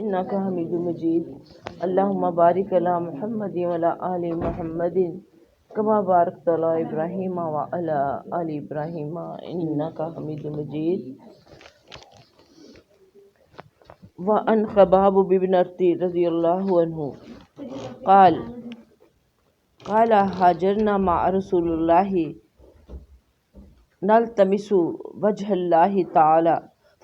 إنك حميد مجيد اللهم بارك على محمد وعلى آل محمد كما باركت على إبراهيم وعلى آل إبراهيم إنك حميد مجيد. وعن خباب بن أرطي رضي الله عنه قال هاجرنا مع رسول الله نلتمس وجه الله تعالى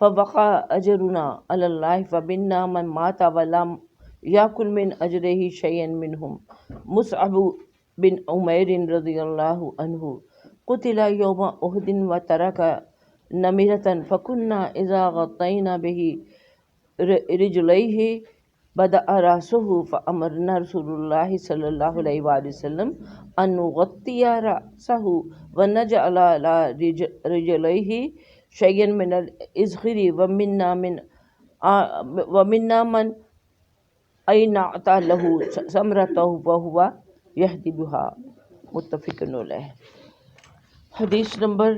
فوقع أجرنا على الله فمنا من مات ولم يأكل من أجره شيئا منهم مصعب بن عمير رضي الله عنه قتل يوم أحد وترك نمرة فكنا إذا غطينا به رجليه بدأ رأسه فأمرنا رسول الله صلى الله عليه وسلم أن نغطي رأسه ونجعل على رجليه شيئا من الإزخر ومنا من أينعت له ثمرته وهو يهدبها متفق علیہ. حدیث نمبر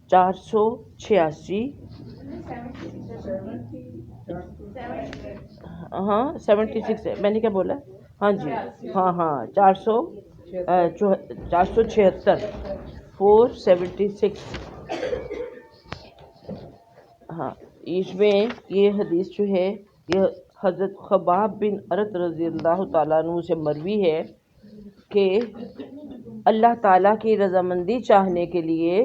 486. ہاں 76 ہے. میں نے کیا بولا؟ ہاں جی ہاں 476 476. ہاں اس میں یہ حدیث جو ہے یہ حضرت خباب بن ارط رضی اللہ تعالیٰ عنہ سے مروی ہے کہ اللہ تعالیٰ کی رضامندی چاہنے کے لیے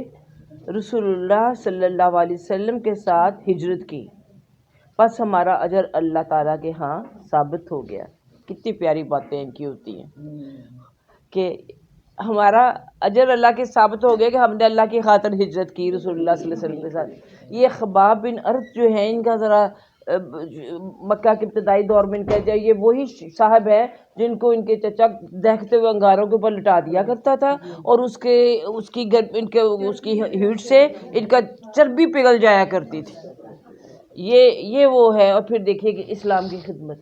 رسول اللہ صلی اللہ علیہ وسلم کے ساتھ ہجرت کی، پس ہمارا اجر اللہ تعالیٰ کے ہاں ثابت ہو گیا. کتنی پیاری باتیں ان کی ہوتی ہیں کہ ہمارا اجر اللہ کے ثابت ہو گیا کہ ہم نے اللہ کی خاطر ہجرت کی رسول اللہ صلی اللہ علیہ وسلم کے ساتھ. یہ خباب بن ارط جو ہیں ان کا ذرا مکہ کے ابتدائی دور میں کہتے ہیں یہ وہی صاحب ہے جن کو ان کے چچا دہتے ہوئے انگاروں کے اوپر لٹا دیا کرتا تھا اور اس کی ہیٹ سے ان کا چربی پگھل جایا کرتی تھی. یہ وہ ہے. اور پھر دیکھیے کہ اسلام کی خدمت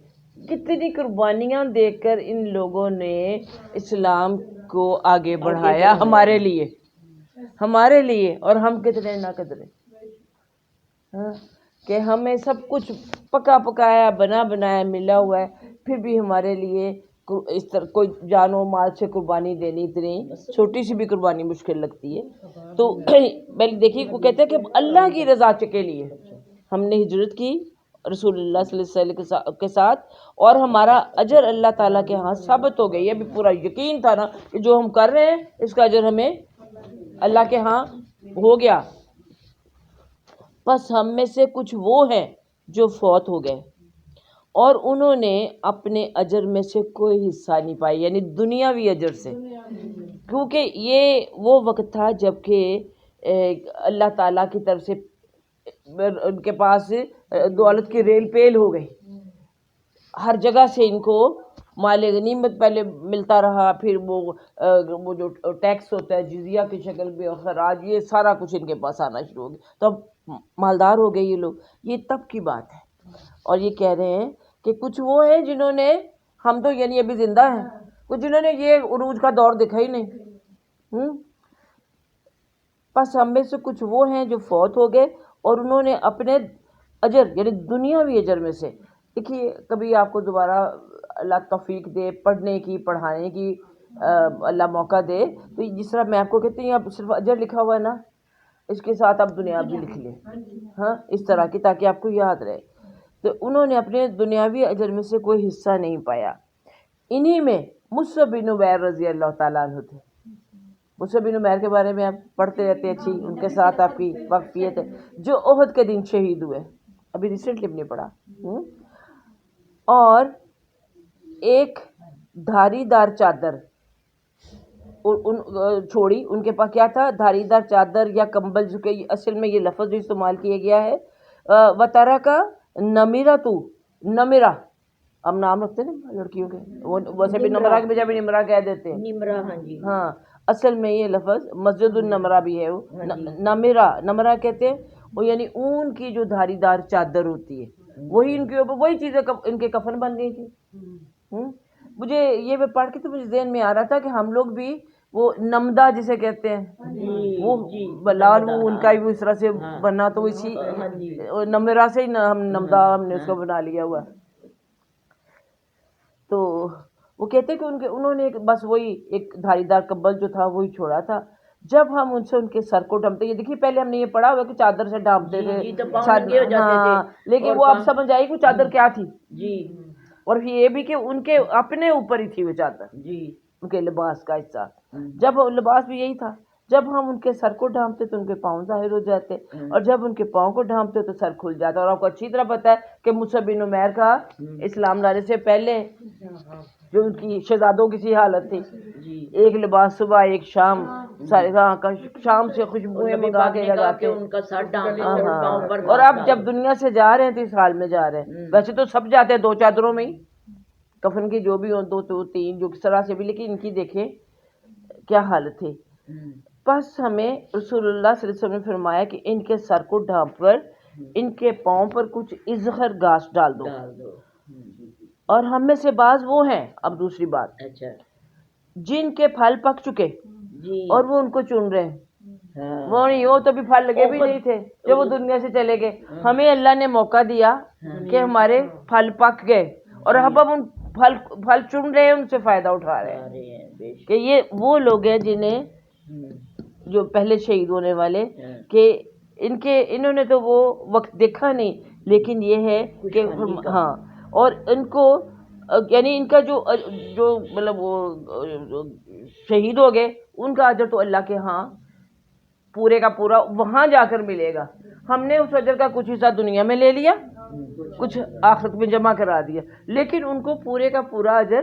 کتنی قربانیاں دے کر ان لوگوں نے اسلام کو آگے بڑھایا ہمارے لیے اور ہم کتنے نہ قدرے کہ ہمیں سب کچھ پکا پکایا بنا بنایا ملا ہوا ہے، پھر بھی ہمارے لیے اس طرح کوئی جان و مال سے قربانی دینی اتنی چھوٹی سی بھی قربانی مشکل لگتی ہے. تو پہلے دیکھیے وہ کہتے ہیں کہ اللہ کی رضا کے لیے ہم نے ہجرت کی رسول اللہ صلی اللہ علیہ وسلم کے ساتھ اور ہمارا اجر اللہ تعالیٰ کے ہاں ثابت ہو گئی. یہ بھی پورا یقین تھا نا کہ جو ہم کر رہے ہیں اس کا اجر ہمیں اللہ کے ہاں ہو گیا. بس ہم میں سے کچھ وہ ہیں جو فوت ہو گئے اور انہوں نے اپنے اجر میں سے کوئی حصہ نہیں پایا، یعنی دنیاوی اجر سے، کیونکہ یہ وہ وقت تھا جب کہ اللہ تعالیٰ کی طرف سے ان کے پاس دولت کی ریل پیل ہو گئی. ہر جگہ سے ان کو مال غنیمت پہلے ملتا رہا، پھر وہ جو ٹیکس ہوتا ہے جزیہ کی شکل میں اور خراج، یہ سارا کچھ ان کے پاس آنا شروع ہو گیا. تب مالدار ہو گئے یہ لوگ. یہ تب کی بات ہے. اور یہ کہہ رہے ہیں کہ کچھ وہ ہیں جنہوں نے، ہم تو یعنی ابھی زندہ ہیں، کچھ جنہوں نے یہ عروج کا دور دیکھا ہی نہیں. بس ہم میں سے کچھ وہ ہیں جو فوت ہو گئے اور انہوں نے اپنے اجر یعنی دنیاوی اجر میں سے، دیکھیے کبھی آپ کو دوبارہ اللہ توفیق دے پڑھنے کی پڑھانے کی اللہ موقع دے تو جس طرح میں آپ کو کہتی ہوں اب صرف اجر لکھا ہوا ہے نا، اس کے ساتھ آپ دنیا بھی لکھ لیں، ہاں اس طرح کی، تاکہ آپ کو یاد رہے. تو انہوں نے اپنے دنیاوی اجر میں سے کوئی حصہ نہیں پایا. انہی میں مصعب بن عمیر رضی اللہ تعالیٰ عنہ تھے. مصعب بن عمیر کے بارے میں آپ پڑھتے رہتے ہیں، اچھی ان کے ساتھ آپ کی واقفیت ہے، جو احد کے دن شہید ہوئے. ابھی ریسنٹلی بھی نہیں پڑھا. اور ایک دھاری دار چادر چھوڑی، ان کے پاس کیا تھا؟ دھاری دار چادر یا کمبل، جو کہ اصل میں یہ لفظ جو استعمال کیا گیا ہے وَتَرَكَ نَمِرَةٌ. ہم نام رکھتے ہیں نا لڑکیوں کے، ویسے بھی نمرہ کے بجائے بھی نمرہ کہہ دیتے ہیں. نمرہ، ہاں جی، ہاں اصل میں یہ لفظ مسجد النمرہ بھی ہے. وہ نمرہ کہتے ہیں، وہ یعنی اون کی جو دھاری دار چادر ہوتی ہے، وہی ان کے اوپر وہی چیزیں ان کے کفن بن گئی تھی. مجھے یہ پڑھ کے تو مجھے ذہن میں آ رہا تھا کہ ہم لوگ بھی وہ نمدہ جسے کہتے ہیں، وہ لال وہ ان کا بھی اس طرح سے بنا، تو اسی نمرہ سے ہی ہم نمدہ ہم نے اس کو بنا لیا ہوا. تو وہ کہتے کہ انہوں نے بس وہی ایک دھاری دار کمبل جو تھا وہی چھوڑا تھا. جب ہم ان سے ان کے سر کو ڈھانپتے، یہ دیکھیے پہلے ہم نے یہ پڑھا ہوا کہ چادر سے ڈھانپتے تھے، ہاں، لیکن وہ اب سمجھ آئی کہ چادر کیا تھی، اور یہ بھی کہ ان کے اپنے اوپر ہی تھی وہ چادر، ان کے لباس کا حصہ. جب لباس بھی یہی تھا، جب ہم ان کے سر کو ڈھانپتے تو ان کے پاؤں ظاہر ہو جاتے، اور جب ان کے پاؤں کو ڈھانپتے تو سر کھل جاتا. اور آپ کو اچھی طرح پتہ ہے کہ مصعب بن عمیر کا اسلام لانے سے پہلے جو ان کی شہزادوں کی سی حالت تھی، ایک لباس صبح ایک شام، شام سے خوشبوئیں منگا کے لگاتے، اور اب جب دنیا سے جا رہے ہیں تو اس حال میں جا رہے ہیں. ویسے تو سب جاتے ہیں دو چادروں میں ہی، کفن کی جو بھی ہو، دو تین جو کس طرح سے بھی، لیکن ان کی دیکھیں کیا حالت تھی. بس ہمیں رسول اللہ صلی اللہ علیہ وسلم نے فرمایا کہ ان کے سر کو ڈھانپ کر ان کے پاؤں پر کچھ ازخر گھاس ڈال دو. اور ہم میں سے بعض وہ ہیں، اب دوسری بات، جن کے پھل پک چکے اور وہ ان کو چن رہے ہیں. وہ نہیں ہو تو بھی پھل لگے بھی نہیں تھے جب وہ دنیا سے چلے گئے. ہمیں اللہ نے موقع دیا کہ ہمارے پھل پک گئے، اور اب ہم ان پھل چن رہے ہیں، ان سے فائدہ اٹھا رہے ہیں. کہ یہ وہ لوگ ہیں جنہیں جو پہلے شہید ہونے والے، کہ انہوں نے تو وہ وقت دیکھا نہیں، لیکن یہ ہے کہ ہاں، اور ان کو یعنی ان کا جو مطلب وہ شہید ہو گئے، ان کا اجر تو اللہ کے ہاں پورے کا پورا وہاں جا کر ملے گا. ہم نے اس اجر کا کچھ حصہ دنیا میں لے لیا، کچھ آخرت میں جمع کرا دیا، لیکن ان کو پورے کا پورا اجر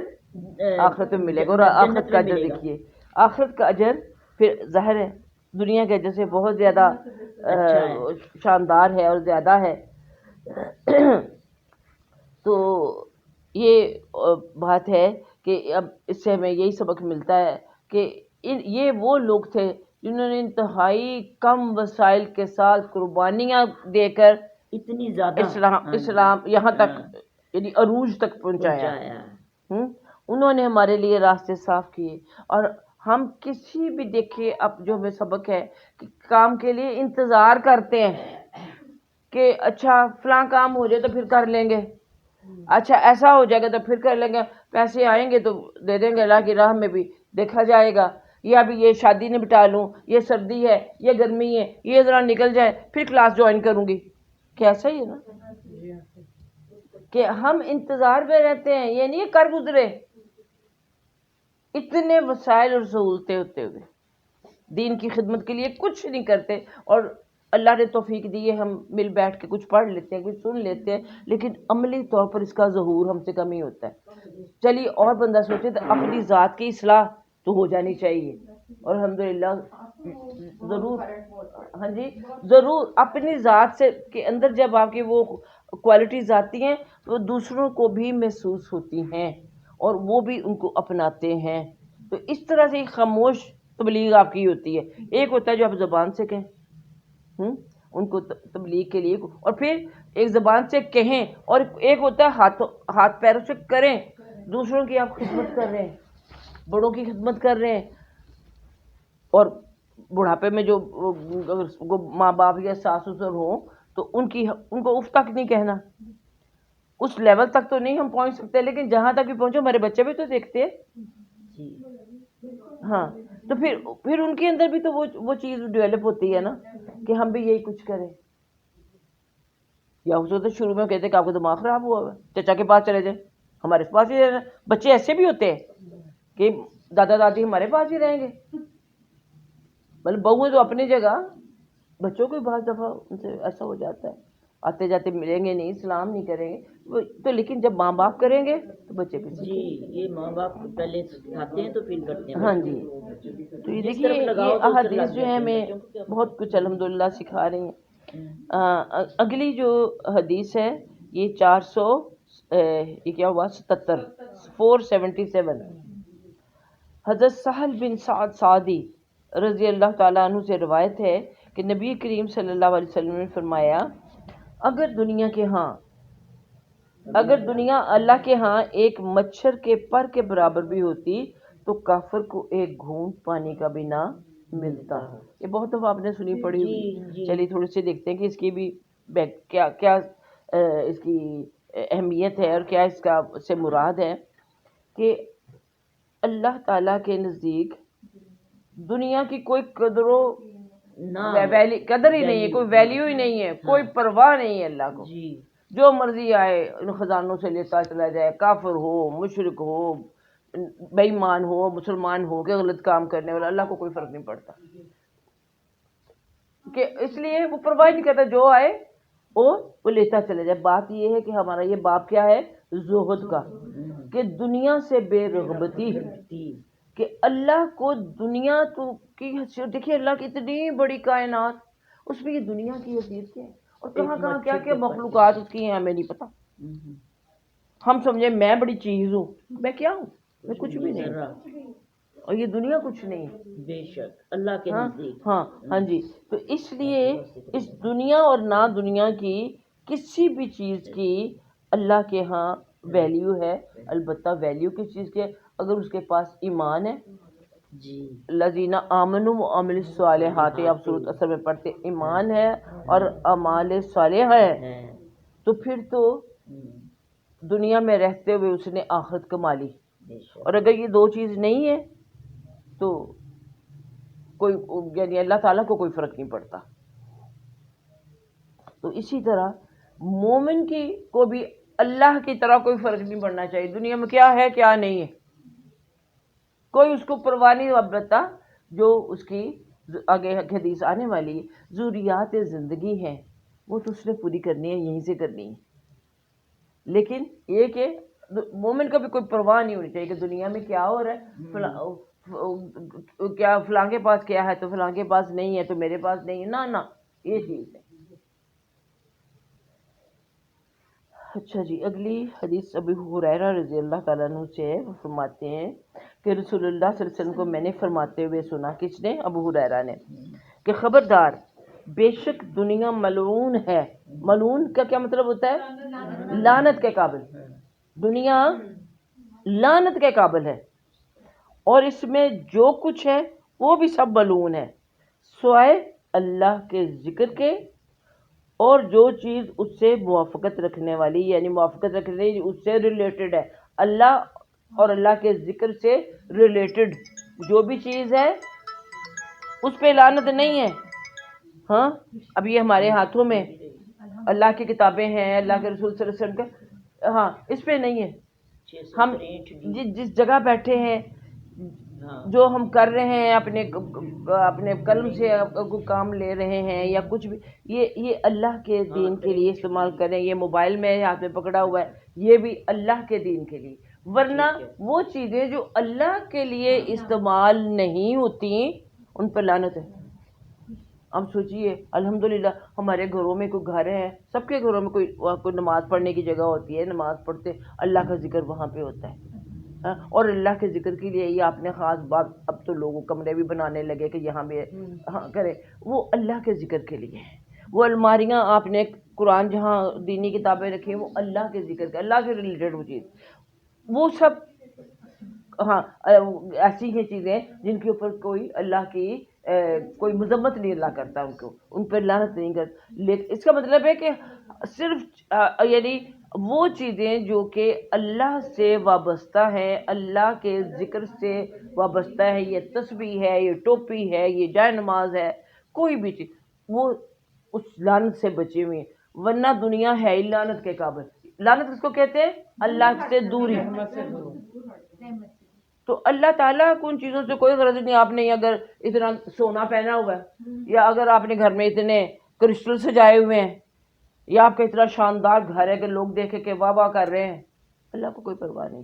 آخرت میں ملے گا. اور آخرت کا اجر دیکھیے، آخرت کا اجر پھر ظاہر ہے دنیا کے اجر سے بہت زیادہ شاندار ہے اور زیادہ ہے. تو یہ بات ہے کہ اب اس سے ہمیں یہی سبق ملتا ہے کہ یہ وہ لوگ تھے جنہوں نے انتہائی کم وسائل کے ساتھ قربانیاں دے کر اتنی زیادہ اسلام یہاں تک یعنی عروج تک پہنچایا. انہوں نے ہمارے لیے راستے صاف کیے. اور ہم کسی بھی دیکھے اب جو ہمیں سبق ہے کہ کام کے لیے انتظار کرتے ہیں کہ اچھا فلاں کام ہو جائے تو پھر کر لیں گے، اچھا ایسا ہو جائے گا تو پھر کر لیں گے، پیسے آئیں گے تو دے دیں گے، اللہ کی راہ میں بھی دیکھا جائے گا، یا ابھی یہ شادی نپٹا لوں، یہ سردی ہے، یہ گرمی ہے، یہ ذرا نکل جائے پھر کلاس جوائن کروں گی. کیسا ہی ہے نا کہ ہم انتظار میں رہتے ہیں، یہ نہیں کر گزرے. اتنے وسائل اور سہولتیں ہوتے ہوئے دین کی خدمت کے لیے کچھ نہیں کرتے. اور اللہ نے توفیق دی ہے، ہم مل بیٹھ کے کچھ پڑھ لیتے ہیں، کچھ سن لیتے ہیں، لیکن عملی طور پر اس کا ظہور ہم سے کم ہی ہوتا ہے. چلیے اور بندہ سوچے تو اپنی ذات کی اصلاح تو ہو جانی چاہیے، اور الحمدللہ ضرور، ہاں جی ضرور اپنی ذات سے کے اندر جب آپ کی وہ کوالٹیز آتی ہیں تو دوسروں کو بھی محسوس ہوتی ہیں اور وہ بھی ان کو اپناتے ہیں. تو اس طرح سے ایک خاموش تبلیغ آپ کی ہوتی ہے. ایک ہوتا ہے جو آپ زبان سے کہیں ان کو تبلیغ کے لیے، اور پھر ایک زبان سے کہیں، اور ایک ہوتا ہے ہاتھ پیروں سے کریں. دوسروں کی آپ خدمت کر رہے ہیں، بڑوں کی خدمت کر رہے ہیں. اور بڑھاپے میں جو ماں باپ یا ساس سسر ہوں تو ان کو اف تک نہیں کہنا. اس لیول تک تو نہیں ہم پہنچ سکتے، لیکن جہاں تک بھی پہنچو ہمارے بچے بھی تو دیکھتے ہیں. ہاں تو پھر ان کے اندر بھی تو وہ چیز ڈیولپ ہوتی ہے نا کہ ہم بھی یہی کچھ کریں. یا تو شروع میں کہتے کہ آپ کا دماغ خراب ہوا ہوا ہے، چچا کے پاس چلے جائیں، ہمارے پاس ہی رہنا. بچے ایسے بھی ہوتے ہیں کہ دادا دادی ہمارے پاس ہی رہیں گے. مطلب بہو تو اپنی جگہ، بچوں کو بعض دفعہ ان سے ایسا ہو جاتا ہے، آتے جاتے ملیں گے نہیں، سلام نہیں کریں گے تو، لیکن جب ماں باپ کریں گے تو بچے بھی جی یہ ماں باپ پہلے سکھاتے ہیں تو پھر کرتے ہیں. ہاں جی. تو یہ دیکھیے یہ احادیث جو ہیں ہمیں بہت کچھ الحمدللہ سکھا رہی ہیں. اگلی جو حدیث ہے یہ 477 حضرت سہل بن سعد سعدی رضی اللہ تعالیٰ عنہ سے روایت ہے کہ نبی کریم صلی اللہ علیہ وسلم نے فرمایا، اگر دنیا اللہ کے ہاں ایک مچھر کے پر کے برابر بھی ہوتی تو کافر کو ایک گھونٹ پانی کا بھی نہ ملتا. یہ بہت دفعہ آپ نے سنی پڑھی ہوئی. چلیے تھوڑی سی دیکھتے ہیں کہ اس کی بھی کیا کیا اس کی اہمیت ہے اور کیا اس کا سے مراد ہے. کہ اللہ تعالیٰ کے نزدیک دنیا کی کوئی قدر ہی نہیں ہے، کوئی ویلیو ہی نہیں ہے، کوئی پرواہ نہیں ہے اللہ کو. جو مرضی آئے ان خزانوں سے لیتا چلا جائے، کافر ہو، مشرک ہو، بے ایمان ہو، مسلمان ہو کہ غلط کام کرنے والا، اللہ کو کوئی فرق نہیں پڑتا. کہ اس لیے وہ پرواہ نہیں کرتا، جو آئے وہ لیتا چلا جائے. بات یہ ہے کہ ہمارا یہ باب کیا ہے؟ زہد کا. کہ دنیا سے بے رغبتی، کہ اللہ کو دنیا تو کی حیثیت دیکھیے، اللہ کی اتنی بڑی کائنات، اس میں یہ دنیا کی حیثیت کیا ہے، اور کہاں کہاں کیا کیا مخلوقات اس کی ہیں ہمیں نہیں پتا. ہم سمجھے میں بڑی چیز ہوں، میں کیا ہوں؟ میں کچھ بھی نہیں، اور یہ دنیا کچھ نہیں. بے شک اللہ کے نزدیک. ہاں جی. تو اس لیے اس دنیا اور نہ دنیا کی کسی بھی چیز کی اللہ کے ہاں ویلیو ہے. البتہ ویلیو کس چیز کی ہے؟ اگر اس کے پاس ایمان ہے. الذین آمنوا وعملوا الصالحات، آپ سورۃ اثر میں پڑھتے، ایمان ہے اور اعمال صالح ہے، تو پھر تو دنیا میں رہتے ہوئے اس نے آخرت کما لی. اور اگر یہ دو چیز نہیں ہے تو کوئی یعنی اللہ تعالیٰ کو کوئی فرق نہیں پڑتا. تو اسی طرح مومن کو بھی اللہ کی طرح کوئی فرق نہیں پڑنا چاہیے دنیا میں کیا ہے کیا نہیں ہے. کوئی اس کو پرواہ نہیں. اب بتا جو اس کی آگے حدیث آنے والی ضروریات زندگی ہیں وہ تو اس نے پوری کرنی ہے، یہیں سے کرنی ہے. لیکن یہ کہ مومن کا بھی کوئی پرواہ نہیں ہونی چاہیے کہ دنیا میں کیا ہو رہا ہے، کیا فلاں کے پاس کیا ہے تو فلاں کے پاس نہیں ہے تو میرے پاس نہیں ہے، نہ یہ چیز ہے. اچھا جی، اگلی حدیث ابی ہریرہ رضی اللہ تعالیٰ عنہ سے ہے. وہ فرماتے ہیں کہ رسول اللہ صلی اللہ علیہ وسلم کو میں نے فرماتے ہوئے سنا. کس نے؟ ابو ہریرہ نے. کہ خبردار، بے شک دنیا ملعون ہے. ملعون کا کیا مطلب ہوتا ہے؟ لعنت کے قابل. دنیا لعنت کے قابل ہے، اور اس میں جو کچھ ہے وہ بھی سب ملعون ہے سوائے اللہ کے ذکر کے، اور جو چیز اس سے موافقت رکھنے والی، یعنی موافقت رکھنے اس سے ریلیٹڈ ہے، اللہ اور اللہ کے ذکر سے ریلیٹڈ جو بھی چیز ہے اس پہ لعنت نہیں ہے. ہاں اب یہ ہمارے ہاتھوں میں اللہ کی کتابیں ہیں، اللہ کے رسول صلی اللہ علیہ وسلم کا، ہاں اس پہ نہیں ہے. ہم جس جگہ بیٹھے ہیں، جو ہم کر رہے ہیں، اپنے قلم سے کوئی کام لے رہے ہیں یا کچھ بھی، یہ اللہ کے دین کے لیے استعمال کریں. یہ موبائل میں ہاتھ میں پکڑا ہوا ہے، یہ بھی اللہ کے دین کے لیے. ورنہ وہ چیزیں جو اللہ کے لیے استعمال نہیں ہوتی ان پر لعنت ہے. اب سوچئے الحمدللہ ہمارے گھروں میں کوئی گھر ہے، سب کے گھروں میں کوئی نماز پڑھنے کی جگہ ہوتی ہے، نماز پڑھتے اللہ کا ذکر وہاں پہ ہوتا ہے. اور اللہ کے ذکر کے لیے یہ آپ نے خاص بات، اب تو لوگوں کمرے بھی بنانے لگے کہ یہاں بھی کرے، وہ اللہ کے ذکر کے لیے ہے. وہ الماریاں آپ نے قرآن جہاں دینی کتابیں رکھی ہیں وہ اللہ کے ذکر کے، اللہ سے ریلیٹڈ وہ چیز، وہ سب ہاں ایسی ہیں چیزیں جن کے اوپر کوئی اللہ کی کوئی مذمت نہیں اللہ کرتا، ان پر لعنت نہیں کرتا. لیکن اس کا مطلب ہے کہ صرف یعنی وہ چیزیں جو کہ اللہ سے وابستہ ہیں، اللہ کے ذکر سے وابستہ ہے، یہ تسبیح ہے، یہ ٹوپی ہے، یہ جائے نماز ہے، کوئی بھی چیز، وہ اس لعنت سے بچی ہوئی ہیں. ورنہ دنیا ہے ہی لعنت کے قابل. لعنت کس کو کہتے ہیں؟ اللہ سے دوری. تو اللہ تعالیٰ کو ان چیزوں سے کوئی غرض نہیں. آپ نے اگر اتنا سونا پہنا ہوا ہے، یا اگر آپ نے گھر میں اتنے کرسٹل سجائے ہوئے ہیں، یا آپ کا اتنا شاندار گھر ہے کہ لوگ دیکھے کہ واہ واہ کر رہے ہیں، اللہ کو کوئی پرواہ نہیں.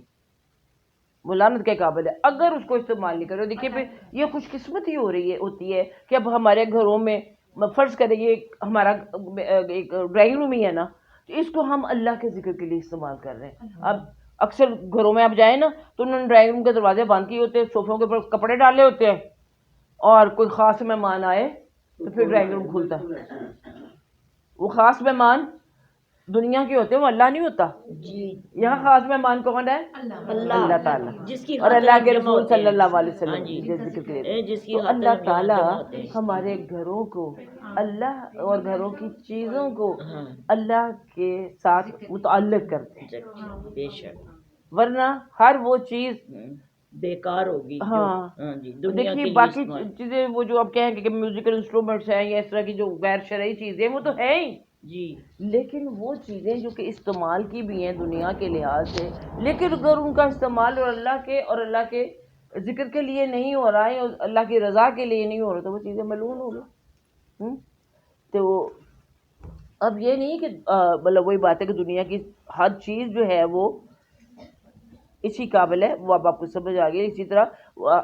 وہ لعنت کے قابل ہے اگر اس کو استعمال نہیں کرو. دیکھیے پھر یہ خوش قسمتی ہوتی ہے کہ اب ہمارے گھروں میں فرض کریں یہ ہمارا ایک ڈرائنگ روم ہی ہے نا، تو اس کو ہم اللہ کے ذکر کے لیے استعمال کر رہے ہیں. اب اکثر گھروں میں آپ جائیں نا تو انہوں نے ڈرائنگ روم کے دروازے بند کیے ہوتے ہیں، صوفوں کے اوپر کپڑے ڈالے ہوتے ہیں، اور کوئی خاص مہمان آئے تو پھر ڈرائنگ روم کھلتا ہے. وہ خاص مہمان دنیا کے ہوتے ہیں وہ اللہ نہیں ہوتا. جی یہاں خاص مہمان کون ہے؟ اللہ تعالیٰ جس کی اور خاطر اللہ ہم کے جمع رسول ہوتے صلی ہیں. اللہ علیہ ہاں وسلم جی کے ذکر کے لیے. جس کی تو خاطر اللہ ہم یہاں تعالیٰ جمع ہوتے ہیں. ہمارے گھروں کو اللہ اور گھروں کی چیزوں کو ہاں اللہ کے ساتھ متعلق کرتے ہیں، بے شک ورنہ ہر وہ چیز بیکار ہوگی جو ہاں جی دنیا دیکھیے کے لیے باقی استعمال. چیزیں وہ جو آپ کہیں گے کہ میوزیکل انسٹرومنٹس ہیں یا اس طرح کی جو غیر شرعی چیزیں وہ تو ہیں ہی، جی لیکن وہ چیزیں جو کہ استعمال کی بھی ہیں دنیا کے لحاظ سے، لیکن اگر ان کا استعمال اور اللہ کے ذکر کے لیے نہیں ہو رہا ہے اور اللہ کی رضا کے لیے نہیں ہو رہا تو وہ چیزیں ملعون ہو گئی. تو اب یہ نہیں کہ مطلب وہی بات ہے کہ دنیا کی ہر چیز جو ہے وہ اسی قابل ہے، وہ اب آپ کو سمجھ آ گئی. اسی طرح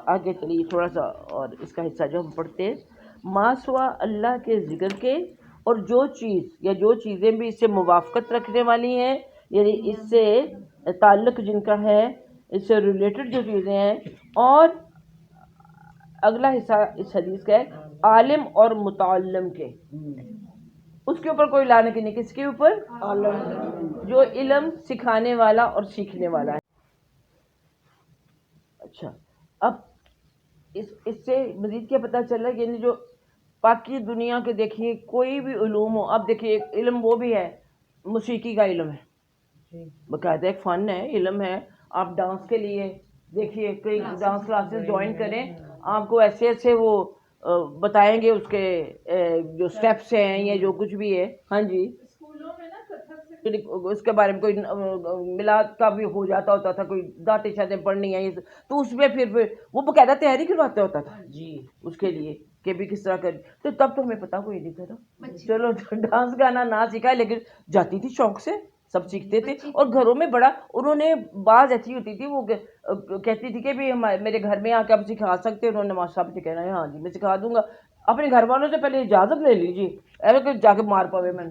آگے چلیے تھوڑا سا اور اس کا حصہ جو ہم پڑھتے ہیں، ما سوا اللہ کے ذکر کے اور جو چیز یا جو چیزیں بھی اس سے موافقت رکھنے والی ہیں، یعنی اس سے تعلق جن کا ہے، اس سے ریلیٹڈ جو چیزیں ہیں. اور اگلا حصہ اس حدیث کا ہے عالم اور متعلم کے، اس کے اوپر کوئی لعنت نہیں. کس کے اوپر؟ جو علم سکھانے والا اور سیکھنے والا ہے. اچھا اب اس سے مزید کیا پتہ چلا، یعنی جو باقی دنیا کے دیکھیے کوئی بھی علوم ہو، اب دیکھیے علم وہ بھی ہے، موسیقی کا علم ہے، باقاعدہ ایک فن ہے، علم ہے. آپ ڈانس کے لیے دیکھیے کئی ڈانس کلاسز جوائن کریں، آپ کو ایسے ایسے وہ بتائیں گے اس کے جو سٹیپس ہیں یا جو کچھ بھی ہے. ہاں جی اس کے بارے میں کوئی میلاد کا بھی ہو جاتا ہوتا تھا، کوئی داتیں شاتیں پڑھنی ہے تو اس میں پھر وہ باقاعدہ تیاری کرواتا ہوتا تھا جی اس کے لیے کہ بھی کس طرح کر. تو تب تو ہمیں پتا کوئی نہیں تھا نا، چلو ڈانس گانا نہ سیکھا لیکن جاتی تھی شوق سے، سب سیکھتے تھے. اور گھروں میں بڑا انہوں نے بعض ایسی ہوتی تھی وہ کہتی تھی کہ بھی میرے گھر میں آ کے آپ سکھا سکتے. انہوں نے ماشاء صاحب سے کہنا ہے ہاں جی میں سکھا دوں گا. اپنے گھر والوں سے پہلے اجازت لے لیجیے، ایسا کہ جا کے مار پاوے میں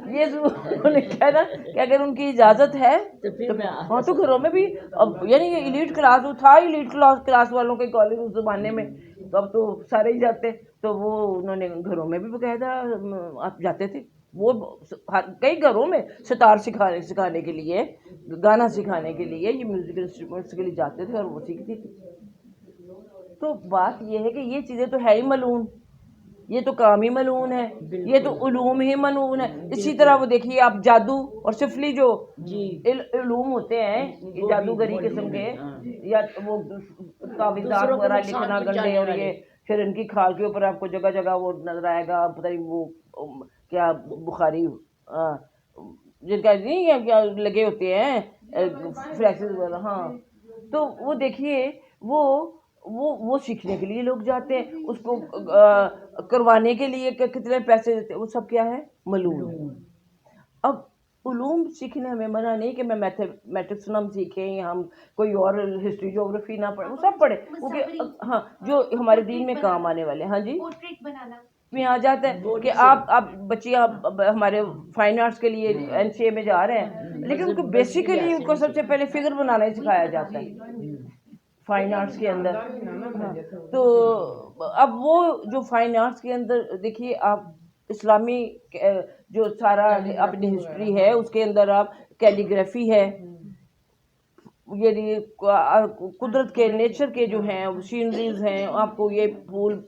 یہ انہوں نے کہا نا کہ اگر ان کی اجازت ہے تو ہاں تو گھروں میں بھی اب یعنی یہ ایلیٹ کلاس تھا، ایلیٹ کلاس والوں کے کالج اس زمانے میں، تو اب تو سارے ہی جاتے. تو وہ انہوں نے گھروں میں بھی باقاعدہ آپ جاتے تھے، وہ کئی گھروں میں ستار سکھانے کے لیے، گانا سکھانے کے لیے، یہ میوزیکل انسٹرومنٹس کے لیے جاتے تھے اور وہ سیکھتی تھی. تو بات یہ ہے کہ یہ چیزیں تو ہے ہی ملعون، یہ تو کام ہی ملعون ہے، یہ تو علوم ہی ملعون ہے. اسی طرح وہ دیکھیے آپ جادو اور سفلی جو علوم ہوتے ہیں جادوگری قسم کے، یا وہ تعویذات وغیرہ لکھنا گنڈے، اور یہ پھر ان کی کھال کے اوپر آپ کو جگہ جگہ وہ نظر آئے گا پتہ نہیں وہ کیا بخاری جن کا نہیں کیا لگے ہوتے ہیں فلیکسز وغیرہ. ہاں تو وہ دیکھیے وہ سیکھنے کے لیے لوگ جاتے ہیں، اس کو کروانے کے لیے کتنے پیسے دیتے، وہ سب کیا ہے ملعون. اب علوم سیکھنے ہمیں منع نہیں کہ میں میتھمیٹکس نہ ہم سیکھیں یا ہم کوئی اور ہسٹری جغرافی نہ پڑھیں، وہ سب پڑھیں کیونکہ ہاں جو ہمارے دین میں کام آنے والے. ہاں جی میں آ جاتا ہے کہ آپ بچیاں ہمارے فائن آرٹس کے لیے NCA میں جا رہے ہیں، لیکن ان کو بیسیکلی ان کو سب سے پہلے فگر بنانا ہی سکھایا جاتا ہے فائن آرٹس کے اندر. تو اب وہ جو فائن آرٹس کے اندر دیکھیے آپ اسلامی جو سارا اپنی ہسٹری ہے اس کے اندر آپ کیلیگرافی ہے، یعنی قدرت کے نیچر کے جو ہیں سینریز ہیں، آپ کو یہ پھول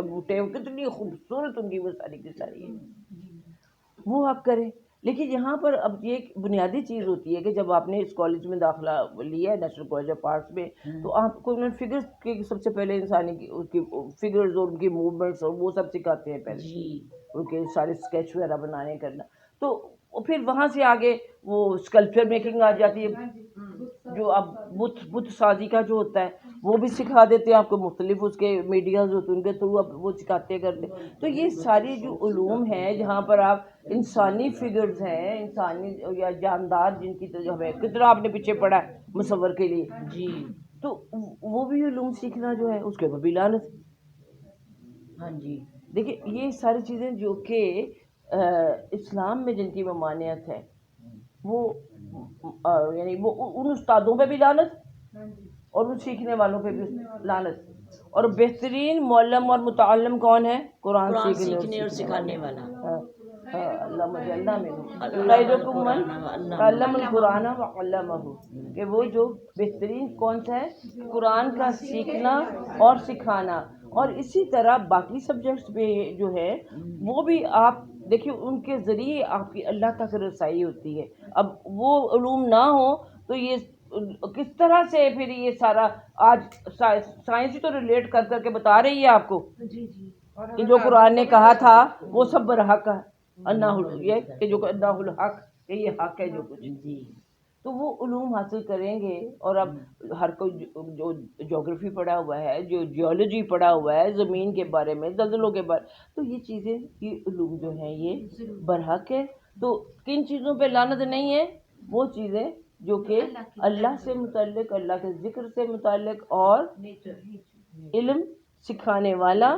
بوٹے کتنی خوبصورت ان کی وہ ساری کی ساری ہے وہ آپ کریں. لیکن یہاں پر اب یہ ایک بنیادی چیز ہوتی ہے کہ جب آپ نے اس کالج میں داخلہ لیا ہے نیشنل کالج آف آرٹس میں، تو آپ کو انہوں نے فگرس کے سب سے پہلے انسانی کی فگرز اور ان کی موومنٹس اور وہ سب سکھاتے ہیں پہلے، ان کے سارے اسکیچ وغیرہ بنانے کرنا. تو پھر وہاں سے آگے وہ اسکلپچر میکنگ آ جاتی ہے، جو اب بت سازی کا جو ہوتا ہے وہ بھی سکھا دیتے ہیں آپ کو، مختلف اس کے میڈیاز ہوتے ہیں ان کے تھرو اب وہ سکھاتے کرتے. تو یہ ساری جو علوم ہیں جہاں پر آپ انسانی فگرز ہیں، انسانی یا جاندار جن کی تو ہمیں کتنا آپ نے پیچھے پڑا ہے مصور کے لیے جی، تو وہ بھی علوم سیکھنا جو ہے اس کے اوپر بھی لعنت. ہاں جی دیکھیے یہ ساری چیزیں جو کہ اسلام میں جن کی ممانعت ہے وہ یعنی وہ ان استادوں پہ بھی لعنت اور ان سیکھنے والوں پہ بھی لعنت. اور بہترین معلم اور متعلم کون ہے؟ قرآن سیکھنے اور سکھانے والا. اللہ مجلہ میں خیرکم من تعلم القرآن وعلمہ، کہ وہ جو بہترین کون سا ہے قرآن کا سیکھنا اور سکھانا، اور اسی طرح باقی سبجیکٹس بھی جو ہے وہ بھی آپ دیکھیے ان کے ذریعے آپ کی اللہ تک رسائی ہوتی ہے. اب وہ علوم نہ ہو تو یہ کس طرح سے پھر یہ سارا آج سائنس ہی تو ریلیٹ کر کر کے بتا رہی ہے آپ کو کہ جو قرآن نے کہا تھا وہ سب برحق ہے، یہ کہ جو اللہ الحق کہ یہ حق ہے جو کچھ. جی تو وہ علوم حاصل کریں گے. اور اب ہر کوئی جو جغرافی پڑھا ہوا ہے، جو جیولوجی پڑھا ہوا ہے زمین کے بارے میں، زلزلوں کے بارے، تو یہ چیزیں یہ علوم جو ہیں یہ برحق ہے. تو کن چیزوں پہ لعنت نہیں ہے؟ وہ چیزیں جو کہ اللہ سے متعلق، اللہ کے ذکر سے متعلق، اور علم سکھانے والا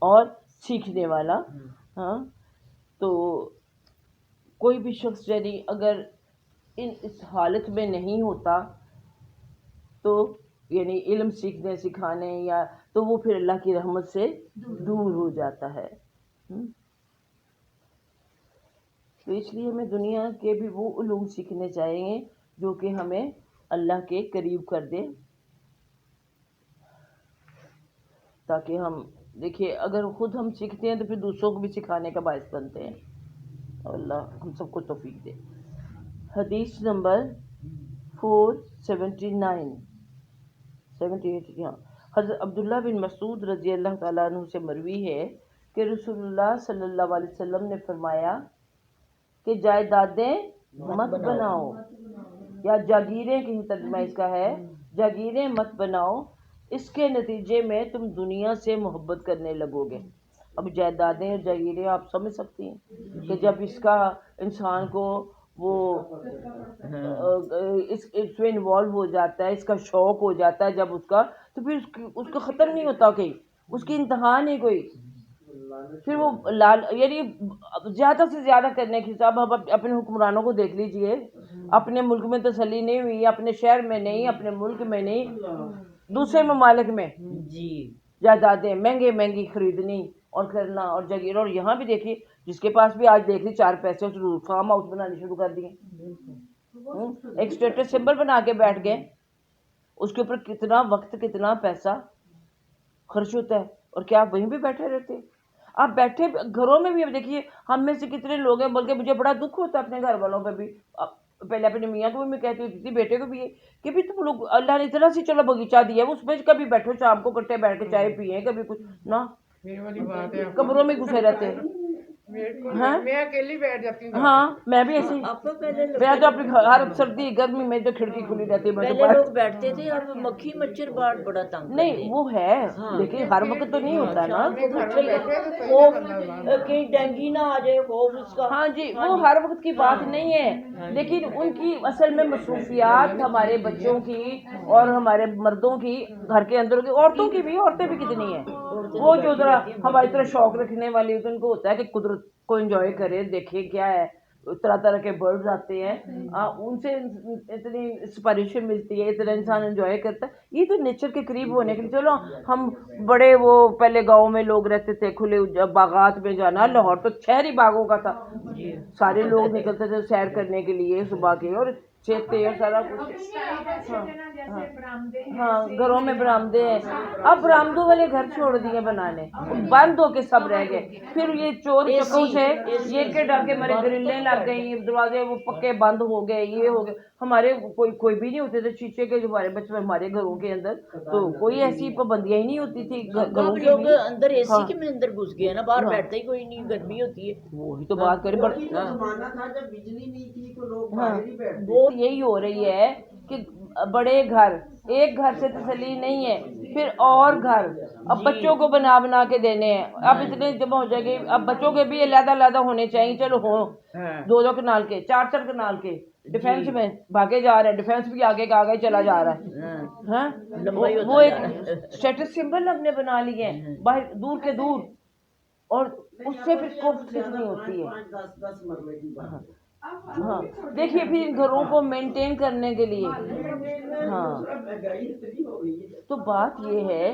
اور سیکھنے والا. ہاں تو کوئی بھی شخص یعنی اگر اس حالت میں نہیں ہوتا تو یعنی علم سیکھنے سکھانے یا تو وہ پھر اللہ کی رحمت سے دور ہو جاتا ہے. تو اس لیے ہمیں دنیا کے بھی وہ علوم سیکھنے چاہیے جو کہ ہمیں اللہ کے قریب کر دے، تاکہ ہم دیکھیے اگر خود ہم سیکھتے ہیں تو پھر دوسروں کو بھی سکھانے کا باعث بنتے ہیں. اللہ ہم سب کو توفیق دے. حدیث نمبر 479 78. ہاں، حضرت عبداللہ بن مسعود رضی اللہ تعالیٰ عنہ سے مروی ہے کہ رسول اللہ صلی اللہ علیہ وسلم نے فرمایا کہ جائیدادیں مت بناؤ، یا جاگیریں کی ترجمہ اس کا ہے، جاگیریں مت بناؤ، اس کے نتیجے میں تم دنیا سے محبت کرنے لگو گے. اب جائیدادیں اور جاگیریں آپ سمجھ سکتی ہیں کہ جب اس کا انسان کو وہ اس میں انوالو ہو جاتا ہے، اس کا شوق ہو جاتا ہے جب اس کا، تو پھر اس کا ختم نہیں ہوتا، کہیں اس کی انتہا نہیں کوئی. پھر وہ یعنی زیادہ سے زیادہ کرنے کے حساب. اب اپنے حکمرانوں کو دیکھ لیجئے، اپنے ملک میں تسلی نہیں ہوئی، اپنے شہر میں نہیں، اپنے ملک میں نہیں، دوسرے ممالک میں جی جائیدادیں مہنگی خریدنی اور کرنا اور جگیر. اور یہاں بھی دیکھیے جس کے پاس بھی آج دیکھ لی 4 پیسے فارم ہاؤس بنانے شروع کر دیے، ایک اسٹیٹس سمبل بنا کے بیٹھ گئے. اس کے اوپر کتنا وقت کتنا پیسہ خرچ ہوتا ہے، اور کیا آپ وہیں پہ بیٹھے رہتے؟ آپ بیٹھے گھروں میں بھی. اب دیکھیے ہم میں سے کتنے لوگ ہیں، بلکہ مجھے بڑا دکھ ہوتا ہے اپنے گھر والوں پہ بھی. پہلے اپنے میاں کو بھی میں کہتی ہوتی تھی، بیٹے کو بھی، کہ بھی تم لوگ اللہ نے اتنا سی چلو باغیچہ دیا ہے، اس میں کبھی بیٹھو شام کو کٹے بیٹھ کے چائے پیئیں، کبھی کچھ نہ کمروں میں گھسے رہتے ہیں. میں اکیلی بیٹھ جاتی ہوں. ہاں میں بھی ایسے ہی، آپ کو پہلے میں تو اپنی ہر سردی گرمی میں تو کھڑکی کھلی رہتی ہے. پہلے لوگ بیٹھتے تھے اور مکھی مچھر بڑا تنگ نہیں وہ ہے لیکن ہر وقت تو نہیں ہوتا نا. کہیں ڈینگی نہ آ جائے خوف اس کا. ہاں جی وہ ہر وقت کی بات نہیں ہے، لیکن ان کی اصل میں مصروفیات ہمارے بچوں کی اور ہمارے مردوں کی گھر کے اندر کی، عورتوں کی بھی، عورتیں بھی کتنی ہیں وہ جو ذرا ہماری طرح شوق رکھنے والی ہوتی ہیں، ان کو ہوتا ہے کہ قدرت کو انجوائے کرے، دیکھے کیا ہے، طرح طرح کے برڈز آتے ہیں، ان سے اتنی انسپائریشن ملتی ہے، اتنا انسان انجوائے کرتا ہے. یہ تو نیچر کے قریب ہونے کے لیے. چلو ہم بڑے وہ پہلے گاؤں میں لوگ رہتے تھے، کھلے باغات میں جانا، لاہور تو شہری باغوں کا تھا، سارے لوگ نکلتے تھے سیر کرنے کے لیے صبح کے، اور چیتے اور سارا کچھ. ہاں گھروں میں برآمدے ہیں. اب برآمدوں والے گھر چھوڑ دیے بنانے، بند ہو کے سب رہ گئے. پھر یہ چور چکوں سے یہ کے ڈر کے مرے گرلیں لگ گئی، دروازے وہ پکے بند ہو گئے، یہ ہو گئے. ہمارے کوئی بھی نہیں ہوتے تھے شیشے کے ہمارے بچے ہمارے گھروں کے اندر، تو کوئی ایسی پابندیاں ہی نہیں ہوتی تھی گھروں کی. لوگ اندر اے سی کے اندر گھس گئے نا، باہر بیٹھتے ہی کوئی نہیں، گرمی ہوتی ہے. وہی تو بات کریں. زمانہ تھا جب بجلی نہیں تھی تو لوگ باہر ہی بیٹھتے. وہ یہی ہو رہی ہے کہ بڑے گھر، ایک گھر سے تسلی نہیں ہے، پھر اور گھر اب بچوں کو بنا کے دینے ہیں. اب اتنے جمع ہو جائے گی، اب بچوں کے بھی علیحدہ ہونے چاہیے. چلو ہو 2 کنال کے 4 کنال کے، ڈیفینس میں بھاگے جا رہے ہیں، ڈیفینس بھی آگے کا آگے چلا جا رہا ہے. ہاں وہ ایک اسٹیٹس سمبل ہم نے بنا لیے ہیں باہر دور کے دور، اور اس سے پھر کوفت کتنی ہوتی ہے. 10 مرلے کی بات. ہاں دیکھیے پھر ان گھروں کو مینٹین کرنے کے لیے، ہاں تو بات یہ ہے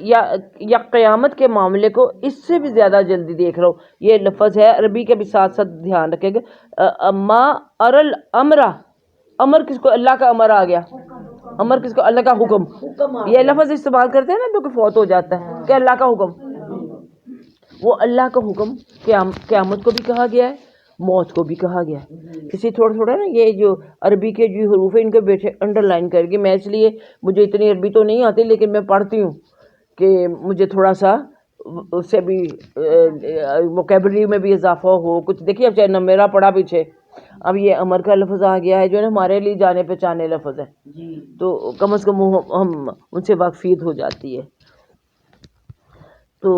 یا قیامت کے معاملے کو اس سے بھی زیادہ جلدی دیکھ رہا ہوں. یہ لفظ ہے عربی کے بھی ساتھ ساتھ دھیان رکھے گا. ما ارل امرا، امر کس کو؟ اللہ کا امر آ گیا. امر کس کو؟ اللہ کا حکم. یہ لفظ استعمال کرتے ہیں نا جو کہ فوت ہو جاتا ہے کہ اللہ کا حکم. وہ اللہ کا حکم قیامت کو بھی کہا گیا ہے، موت کو بھی کہا گیا ہے. اسی تھوڑا تھوڑا نا یہ جو عربی کے جو حروف ہیں ان کے بیٹھے انڈر لائن کر کے، میں اس لیے مجھے اتنی عربی تو نہیں آتی لیکن میں پڑھتی ہوں کہ مجھے تھوڑا سا اس سے بھی ووکیبلری میں بھی اضافہ ہو کچھ. دیکھیے اب چاہے نہ میرا پڑھا پیچھے، اب یہ امر کا لفظ آ گیا ہے جو نا ہمارے لیے جانے پہچانے لفظ ہے، تو کم از کم ہم ان سے واقفیت ہو جاتی ہے. تو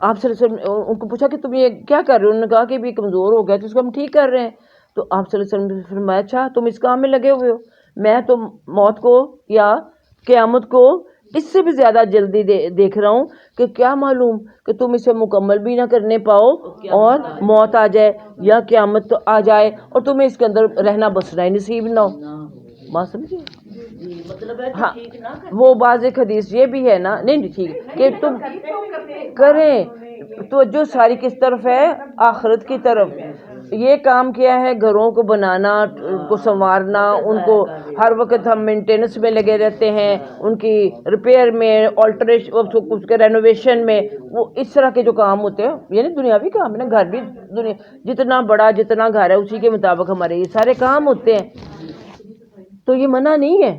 آپ صلی اللہ علیہ وسلم ان کو پوچھا کہ تم یہ کیا کر رہے ہو؟ انہوں نے کہا کہ بھی کمزور ہو گیا تو اس کو ہم ٹھیک کر رہے ہیں. تو آپ صلی اللہ علیہ وسلم نے فرمایا اچھا تم اس کام میں لگے ہوئے ہو، میں تو موت کو یا قیامت کو اس سے بھی زیادہ جلدی دیکھ رہا ہوں کہ کیا معلوم کہ تم اسے مکمل بھی نہ کرنے پاؤ اور موت آ جائے یا قیامت آ جائے اور تمہیں اس کے اندر رہنا بسنا ہی نصیب نہ ہو. بات سمجھے؟ مطلب ہے ہاں ٹھیک نہ کر. وہ بعض ایک حدیث یہ بھی ہے نا، نہیں ٹھیک کہ تم کریں توجہ ساری کس طرف ہے؟ آخرت کی طرف. یہ کام کیا ہے گھروں کو بنانا، کو سنوارنا، ان کو ہر وقت ہم مینٹیننس میں لگے رہتے ہیں، ان کی ریپیئر میں، آلٹریشن، اس کے رینوویشن میں. وہ اس طرح کے جو کام ہوتے ہیں یعنی دنیاوی کام ہے نا، گھر بھی دنیا جتنا بڑا جتنا گھر ہے اسی کے مطابق ہمارے یہ سارے کام ہوتے ہیں. تو یہ منع نہیں ہے.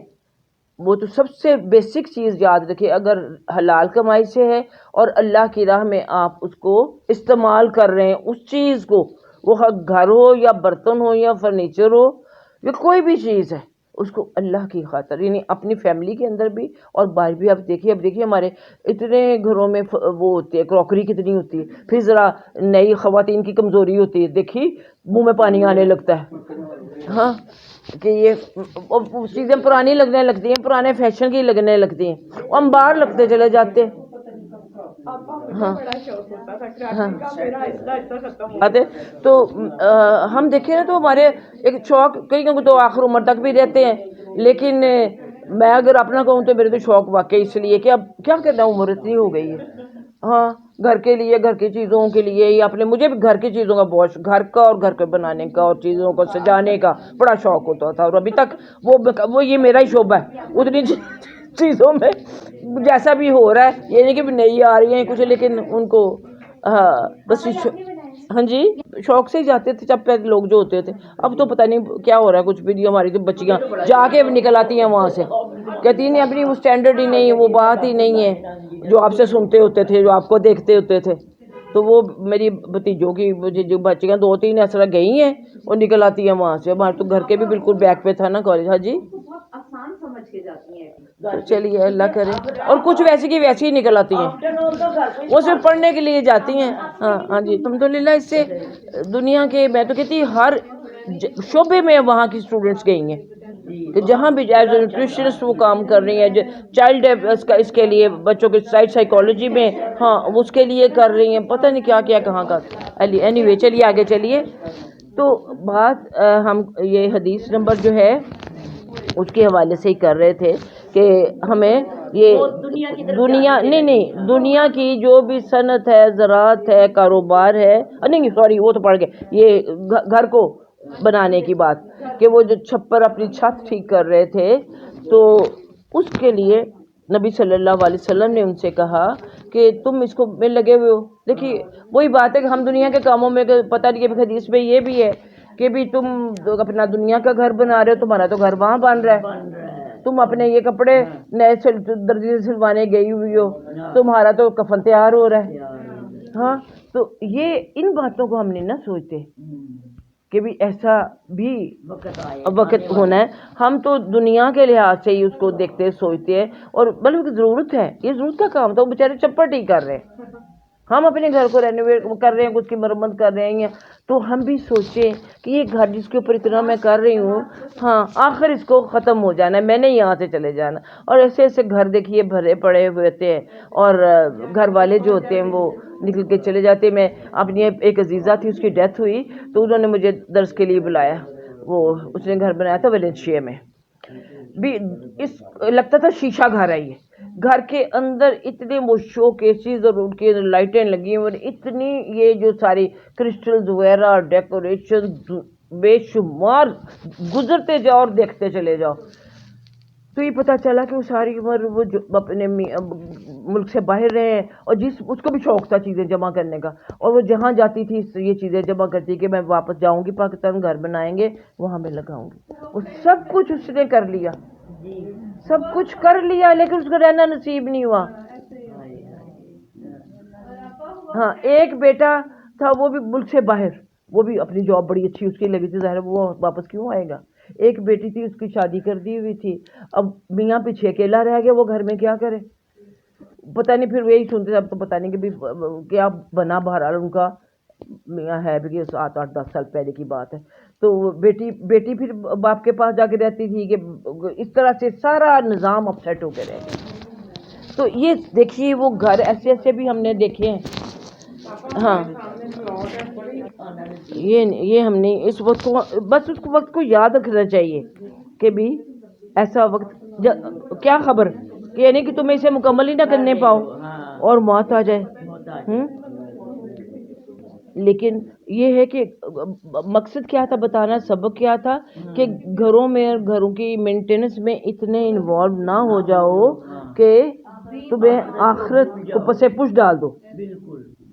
وہ تو سب سے بیسک چیز یاد رکھے، اگر حلال کمائی سے ہے اور اللہ کی راہ میں آپ اس کو استعمال کر رہے ہیں، اس چیز کو، وہ گھر ہو یا برتن ہو یا فرنیچر ہو یا کوئی بھی چیز ہے، اس کو اللہ کی خاطر، یعنی اپنی فیملی کے اندر بھی اور باہر بھی. اب دیکھیے ہمارے اتنے گھروں میں وہ ہوتی ہے کراکری کتنی ہوتی ہے، پھر ذرا نئی خواتین کی کمزوری ہوتی ہے، دیکھی منہ میں پانی آنے لگتا ہے. ہاں کہ یہ چیزیں پرانی لگنے لگتی ہیں، پرانے فیشن کی لگنے لگتی ہیں، ہم باہر لگتے چلے جاتے ہیں. ہاں تو ہم دیکھیں نا تو ہمارے ایک شوق کئی کو تو آخر عمر تک بھی رہتے ہیں، لیکن میں اگر اپنا کہوں تو میرے تو شوق واقعی اس لیے کہ اب کیا کرنا، عمر اتنی ہو گئی ہے. ہاں گھر کے لیے، گھر کی چیزوں کے لیے، یا اپنے مجھے بھی گھر کی چیزوں کا بہت، گھر کا اور گھر کے بنانے کا اور چیزوں کو سجانے کا بڑا شوق ہوتا تھا، اور ابھی تک وہ یہ میرا ہی شعبہ ہے. اتنی چیزوں میں جیسا بھی ہو رہا ہے، یہ نہیں کہ نئی آ رہی ہیں کچھ، لیکن ان کو بس ہاں جی شوق سے ہی جاتے تھے جب پہلے لوگ جو ہوتے تھے. اب تو پتہ نہیں کیا ہو رہا ہے، کچھ بھی نہیں. ہماری تو بچیاں جا کے نکل آتی ہیں وہاں سے، کہتی ہیں اپنی وہ اسٹینڈرڈ ہی نہیں ہے، وہ بات ہی نہیں ہے جو آپ سے سنتے ہوتے تھے، جو آپ کو دیکھتے ہوتے تھے. تو وہ میری بھتیجوں کی جو بچیاں 2-3 اس طرح گئی ہیں، وہ نکل آتی ہیں وہاں سے. ہمارے تو گھر کے بھی بالکل بیک پہ تھا نا کالج. ہاں جی آسان سمجھ کے جاتی ہیں. چلیے اللہ کرے. اور کچھ ویسی کی ویسی ہی نکل آتی ہیں، وہ صرف پڑھنے کے لیے جاتی ہیں. ہاں جی الحمدللہ. اس سے دنیا کے میں تو کہتی ہر شعبے میں وہاں کی اسٹوڈنٹس گئی ہیں کہ جہاں بھی ایز اے نیوٹریشنسٹ وہ کام کر رہی ہیں، چائلڈ اس کے لیے بچوں کے سائیکالوجی میں، ہاں اس کے لیے کر رہی ہیں، پتہ نہیں کیا کیا کہاں کا. اینی وے چلیے آگے چلیے. تو بات ہم یہ حدیث نمبر جو ہے اس کے حوالے سے ہی کر رہے تھے کہ ہمیں یہ نہیں دنیا کی جو بھی صنعت ہے، زراعت ہے، کاروبار ہے، نہیں سوری وہ تو پڑ گئے، یہ گھر کو بنانے کی بات کہ وہ جو چھپر اپنی چھت ٹھیک کر رہے تھے تو اس کے لیے نبی صلی اللہ علیہ وسلم نے ان سے کہا کہ تم اس کو میں لگے ہوئے ہو. دیکھیے وہی بات ہے کہ ہم دنیا کے کاموں میں پتہ نہیں کہ حدیث میں یہ بھی ہے کہ بھی تم اپنا دنیا کا گھر بنا رہے ہو، تمہارا تو گھر وہاں بن رہا ہے. تم اپنے یہ کپڑے نئے درزی سے سلوانے گئی ہوئی ہو، تمہارا تو کفن تیار ہو رہا ہے. ہاں تو یہ ان باتوں کو ہم نہیں نہ سوچتے کہ بھی ایسا بھی وقت ہونا ہے. ہم تو دنیا کے لحاظ سے ہی اس کو دیکھتے سوچتے ہیں، اور بلکہ ضرورت ہے، یہ ضرورت کا کام تھا. وہ بیچارے چپر ٹھیک کر رہے ہیں، ہم اپنے گھر کو رینوویٹ کر رہے ہیں، کچھ کی مرمت کر رہے ہیں. تو ہم بھی سوچیں کہ یہ گھر جس کے اوپر اتنا میں کر رہی ہوں، ہاں آخر اس کو ختم ہو جانا ہے، میں نے یہاں سے چلے جانا. اور ایسے ایسے گھر دیکھیے بھرے پڑے ہوئے ہوتے ہیں، اور گھر والے جو ہوتے ہیں وہ نکل کے چلے جاتے ہیں. میں اپنی ایک عزیزہ تھی، اس کی ڈیتھ ہوئی تو انہوں نے مجھے درس کے لیے بلایا. وہ اس نے گھر بنایا تھا ویلنشیا میں. بھی اس لگتا تھا شیشہ گھر ہے یہ، گھر کے اندر اتنے وہ شو کیسز اور ان کے لائٹیں لگی ہیں اور اتنی یہ جو ساری کرسٹلز وغیرہ ڈیکوریشن بے شمار، گزرتے جاؤ اور دیکھتے چلے جاؤ تو یہ پتہ چلا کہ وہ ساری عمر وہ جو اپنے ملک سے باہر رہے ہیں، اور اس کو بھی شوق تھا چیزیں جمع کرنے کا، اور وہ جہاں جاتی تھی یہ چیزیں جمع کرتی کہ میں واپس جاؤں گی پاکستان، گھر بنائیں گے وہاں میں لگاؤں گی، وہ سب کچھ اس نے کر لیا، سب کچھ کر لیا، لیکن اس کو رہنا نصیب نہیں ہوا۔ ہاں ایک بیٹا تھا وہ بھی ملک سے باہر، وہ بھی اپنی جاب بڑی اچھی اس کی لگی تھی، ظاہر وہ واپس کیوں آئے گا۔ ایک بیٹی تھی اس کی شادی کر دی ہوئی تھی، اب میاں پیچھے اکیلا رہ گیا، وہ گھر میں کیا کرے، پتہ نہیں، پھر وہی سنتے اب تو پتہ نہیں کہ کیا بنا، بہرحال ان کا میاں ہے بھی 7-8-10 سال پہلے کی بات ہے، تو بیٹی پھر باپ کے پاس جا کے رہتی تھی کہ اس طرح سے سارا نظام اپ سیٹ ہو کے رہ گیا۔ تو یہ دیکھیے وہ گھر ایسے ایسے بھی ہم نے دیکھے ہیں۔ ہاں یہ ہم نے اس وقت کو بس اس وقت کو یاد رکھنا چاہیے کہ بھی ایسا وقت کیا خبر کہ یعنی کہ تمہیں اسے مکمل ہی نہ کرنے پاؤ اور موت آ جائے۔ لیکن یہ ہے کہ مقصد کیا تھا بتانا، سبق کیا تھا کہ گھروں میں، گھروں کی مینٹیننس میں اتنے انوالو نہ ہو جاؤ کہ تمہیں آخرت کو پسے پش ڈال دو۔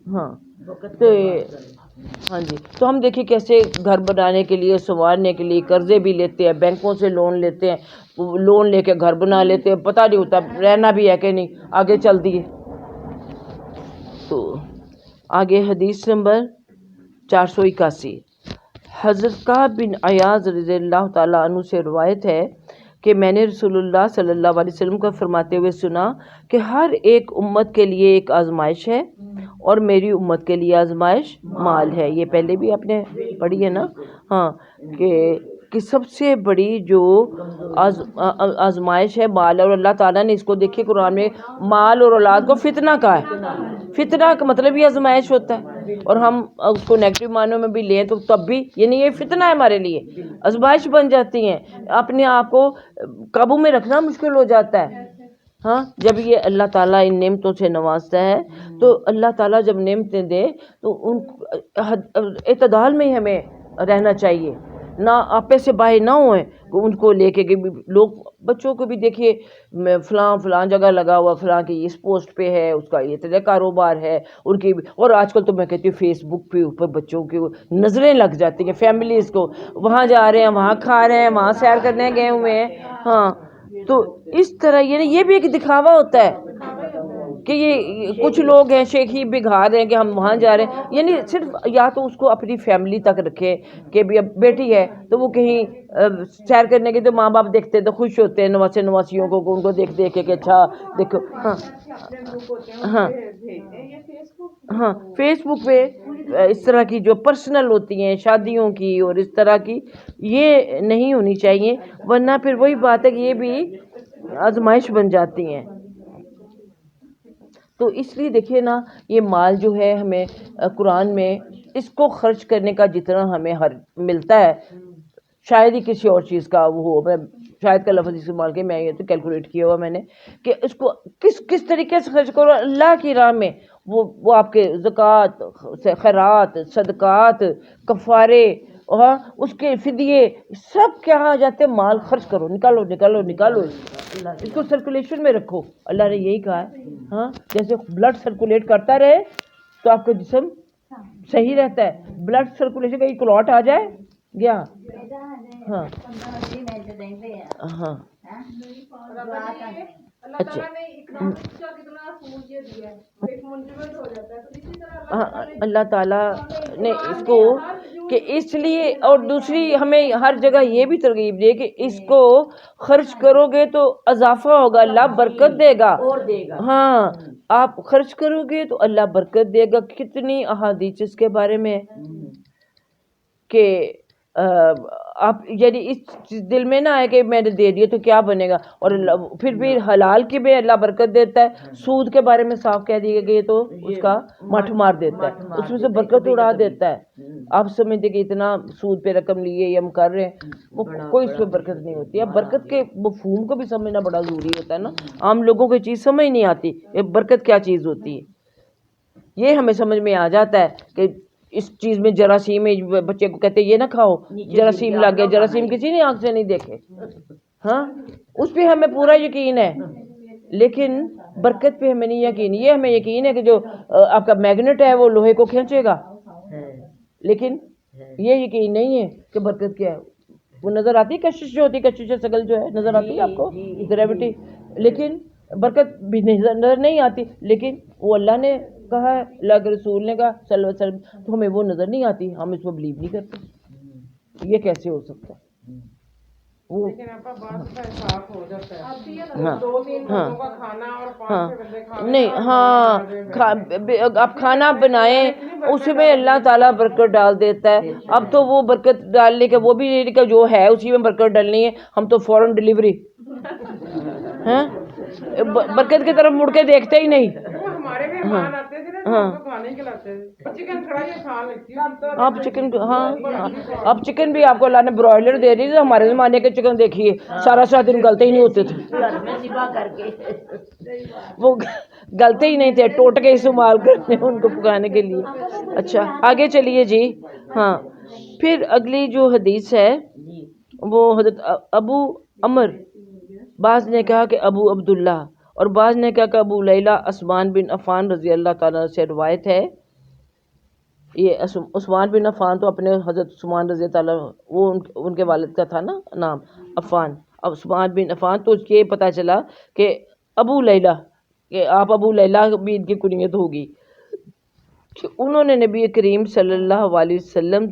ہاں تو ہاں جی، تو ہم دیکھیں کیسے گھر بنانے کے لیے، سنوارنے کے لیے قرضے بھی لیتے ہیں، بینکوں سے لون لیتے ہیں، لون لے کے گھر بنا لیتے ہیں، پتہ نہیں ہوتا رہنا بھی ہے کہ نہیں، آگے چل دیے۔ تو آگے حدیث نمبر 481، حضرت کعب بن عیاض رضی اللہ تعالیٰ عنہ سے روایت ہے کہ میں نے رسول اللہ صلی اللہ علیہ وسلم کا فرماتے ہوئے سنا کہ ہر ایک امت کے لیے ایک آزمائش ہے، اور میری امت کے لیے آزمائش مال ہے۔ یہ پہلے بھی آپ نے پڑھی ہے نا، ہاں کہ سب سے بڑی جو آزمائش ہے مال ہے، اور اللہ تعالیٰ نے اس کو دیکھے قرآن میں مال اور اولاد کو فتنہ کہا ہے۔ فتنہ کا مطلب یہ آزمائش ہوتا ہے، اور ہم اس کو نیگیٹو معنوں میں بھی لیں تو تب بھی یعنی یہ فتنہ ہے ہمارے لیے، آزمائش بن جاتی ہیں، اپنے آپ کو قابو میں رکھنا مشکل ہو جاتا ہے۔ ہاں جب یہ اللہ تعالیٰ ان نعمتوں سے نوازتا ہے تو اللہ تعالیٰ جب نعمتیں دے تو ان اعتدال میں ہی ہمیں رہنا چاہیے، نہ آپے سے باہر نہ ہوئیں، ان کو لے کے لوگ بچوں کو بھی دیکھیے فلاں جگہ لگا ہوا، فلاں کی اس پوسٹ پہ ہے، اس کا یہ طرح کاروبار ہے ان کی، اور آج کل تو میں کہتی ہوں فیس بک پہ اوپر بچوں کی نظریں لگ جاتی ہیں، فیملیز کو وہاں جا رہے ہیں، وہاں کھا رہے ہیں، وہاں سیر کرنے گئے ہوئے ہیں۔ ہاں تو اس طرح یہ بھی ایک دکھاوا ہوتا ہے کہ یہ کچھ لوگ ہیں شیخ ہی بگھا رہے ہیں کہ ہم وہاں جا رہے ہیں، یعنی صرف یا تو اس کو اپنی فیملی تک رکھے کہ بھی اب بیٹی ہے تو وہ کہیں سیر کرنے کے تو ماں باپ دیکھتے تو خوش ہوتے ہیں، نواسیوں کو ان کو دیکھ کے کہ اچھا دیکھو۔ ہاں ہاں فیس بک پہ اس طرح کی جو پرسنل ہوتی ہیں شادیوں کی اور اس طرح کی، یہ نہیں ہونی چاہیے، ورنہ پھر وہی بات ہے کہ یہ بھی آزمائش بن جاتی ہیں۔ تو اس لیے دیکھیے نا، یہ مال جو ہے ہمیں قرآن میں اس کو خرچ کرنے کا جتنا ہمیں ملتا ہے، شاید ہی کسی اور چیز کا وہ ہو، میں شاید کا لفظ استعمال کیا، میں یہ تو کیلکولیٹ کیا ہوا میں نے کہ اس کو کس طریقے سے خرچ کرو اللہ کی راہ میں، وہ آپ کے زکوٰۃ، خیرات، صدقات، کفارے اور اس کے فدیے سب کیا آ جاتے ہیں، مال خرچ کرو، نکالو اس کو سرکولیشن میں رکھو، اللہ نے یہی کہا ہے۔ ہاں جیسے بلڈ سرکولیٹ کرتا رہے تو آپ کا جسم صحیح رہتا ہے، بلڈ سرکولیشن کا کلوٹ آ جائے گیا۔ ہاں ہاں اللہ تعالیٰ نے اکنامکس کا کتنا اصول یہ دیا ہے، ایک منجمد ہو جاتا ہے، تو اسی طرح اللہ تعالیٰ نے اس کو کہ اس لیے، اور دوسری ہمیں ہر جگہ یہ بھی ترغیب دے کہ اس کو خرچ کرو گے تو اضافہ ہوگا، اللہ برکت دے گا اور دے گا۔ ہاں آپ خرچ کرو گے تو اللہ برکت دے گا۔ کتنی احادیث اس کے بارے میں کہ آپ یعنی اس دل میں نہ آئے کہ میں نے دے دیا تو کیا بنے گا. اور پھر بھی حلال کی بھی اللہ برکت دیتا ہے. سود کے بارے میں صاف کہہ دیا گیا تو اس کا مٹھ مار دیتا ہے, اس میں سے برکت اڑا دیتا ہے. آپ سمجھتے کہ اتنا سود پہ رقم لیے یا ہم کر رہے ہیں, وہ کوئی اس پہ برکت نہیں ہوتی ہے. اب برکت کے مفہوم کو بھی سمجھنا بڑا ضروری ہوتا ہے نا. عام لوگوں کو چیز سمجھ نہیں آتی کہ برکت کیا چیز ہوتی ہے. یہ ہمیں سمجھ میں آ جاتا ہے کہ اس چیز میں جراثیم, بچے کو کہتے یہ نہ کھاؤ, جراثیم لگ گیا. جراثیم کسی نے آنکھ سے نہیں دیکھے, ہاں اس پہ ہمیں پورا یقین ہے, لیکن برکت پہ ہمیں نہیں یقین. یہ ہمیں یقین ہے کہ جو آپ کا میگنیٹ ہے وہ لوہے کو کھینچے گا, لیکن یہ یقین نہیں ہے کہ برکت کیا ہے. وہ نظر آتی ہے کشش جو ہوتی ہے, کشش شکل جو ہے نظر آتی ہے آپ کو, گریوٹی, لیکن برکت بھی نظر نہیں آتی. لیکن وہ اللہ نے کہا ہے, اللہ کے رسول نے کہا صلی اللہ علیہ وسلم, تو ہمیں وہ نظر نہیں آتی, ہم اس کو بلیو نہیں کرتے. یہ کیسے ہو سکتا ہے؟ وہ نہیں, ہاں آپ کھانا بنائیں اس میں اللہ تعالیٰ برکت ڈال دیتا ہے. اب تو وہ برکت ڈالنے کا وہ بھی نہیں کہ جو ہے اسی میں برکت ڈالنی ہے, ہم تو فوراً ڈلیوری ہیں, برکت کی طرف مڑ کے دیکھتے ہی نہیں. آپ چکن, ہاں آپ چکن بھی آپ کو اللہ نے برائلر دے دی. ہمارے زمانے کے چکن دیکھیے سارا دن گلتے ہی نہیں ہوتے تھے, وہ گلتے ہی نہیں تھے, ٹوٹ کے استعمال کرتے ان کو پکانے کے لیے. اچھا آگے چلیے جی. ہاں پھر اگلی جو حدیث ہے وہ حضرت ابو عمر, بعض نے کہا کہ ابو عبداللہ, اور بعض نے کہا کہ ابو لیلہ عثمان بن عفان رضی اللہ تعالیٰ سے روایت ہے. یہ عثمان بن عفان تو اپنے حضرت عثمان رضی اللہ تعالیٰ, وہ ان کے والد کا تھا نا نام عفان, عثمان بن عفان. تو اس کے پتہ چلا کہ ابو لیلہ, کہ آپ ابو لیلہ بھی ان کی کنیت ہوگی. انہوں نے نبی کریم صلی اللہ علیہ وسلم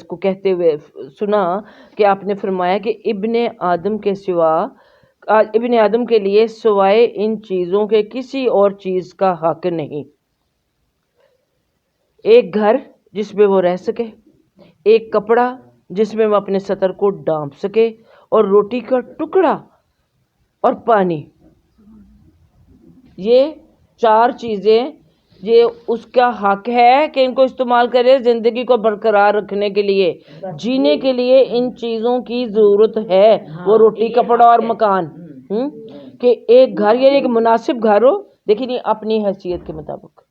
کو کہتے ہوئے سنا کہ آپ نے فرمایا کہ ابن آدم کے لیے سوائے ان چیزوں کے کسی اور چیز کا حق نہیں. ایک گھر جس میں وہ رہ سکے, ایک کپڑا جس میں وہ اپنے سطر کو ڈھانپ سکے, اور روٹی کا ٹکڑا اور پانی. یہ 4 چیزیں یہ اس کا حق ہے کہ ان کو استعمال کرے زندگی کو برقرار رکھنے کے لیے. جینے کے لیے ان چیزوں کی ضرورت ہے, وہ روٹی کپڑا اور مکان. کہ ایک گھر یعنی ایک مناسب گھر ہو, دیکھیے اپنی حیثیت کے مطابق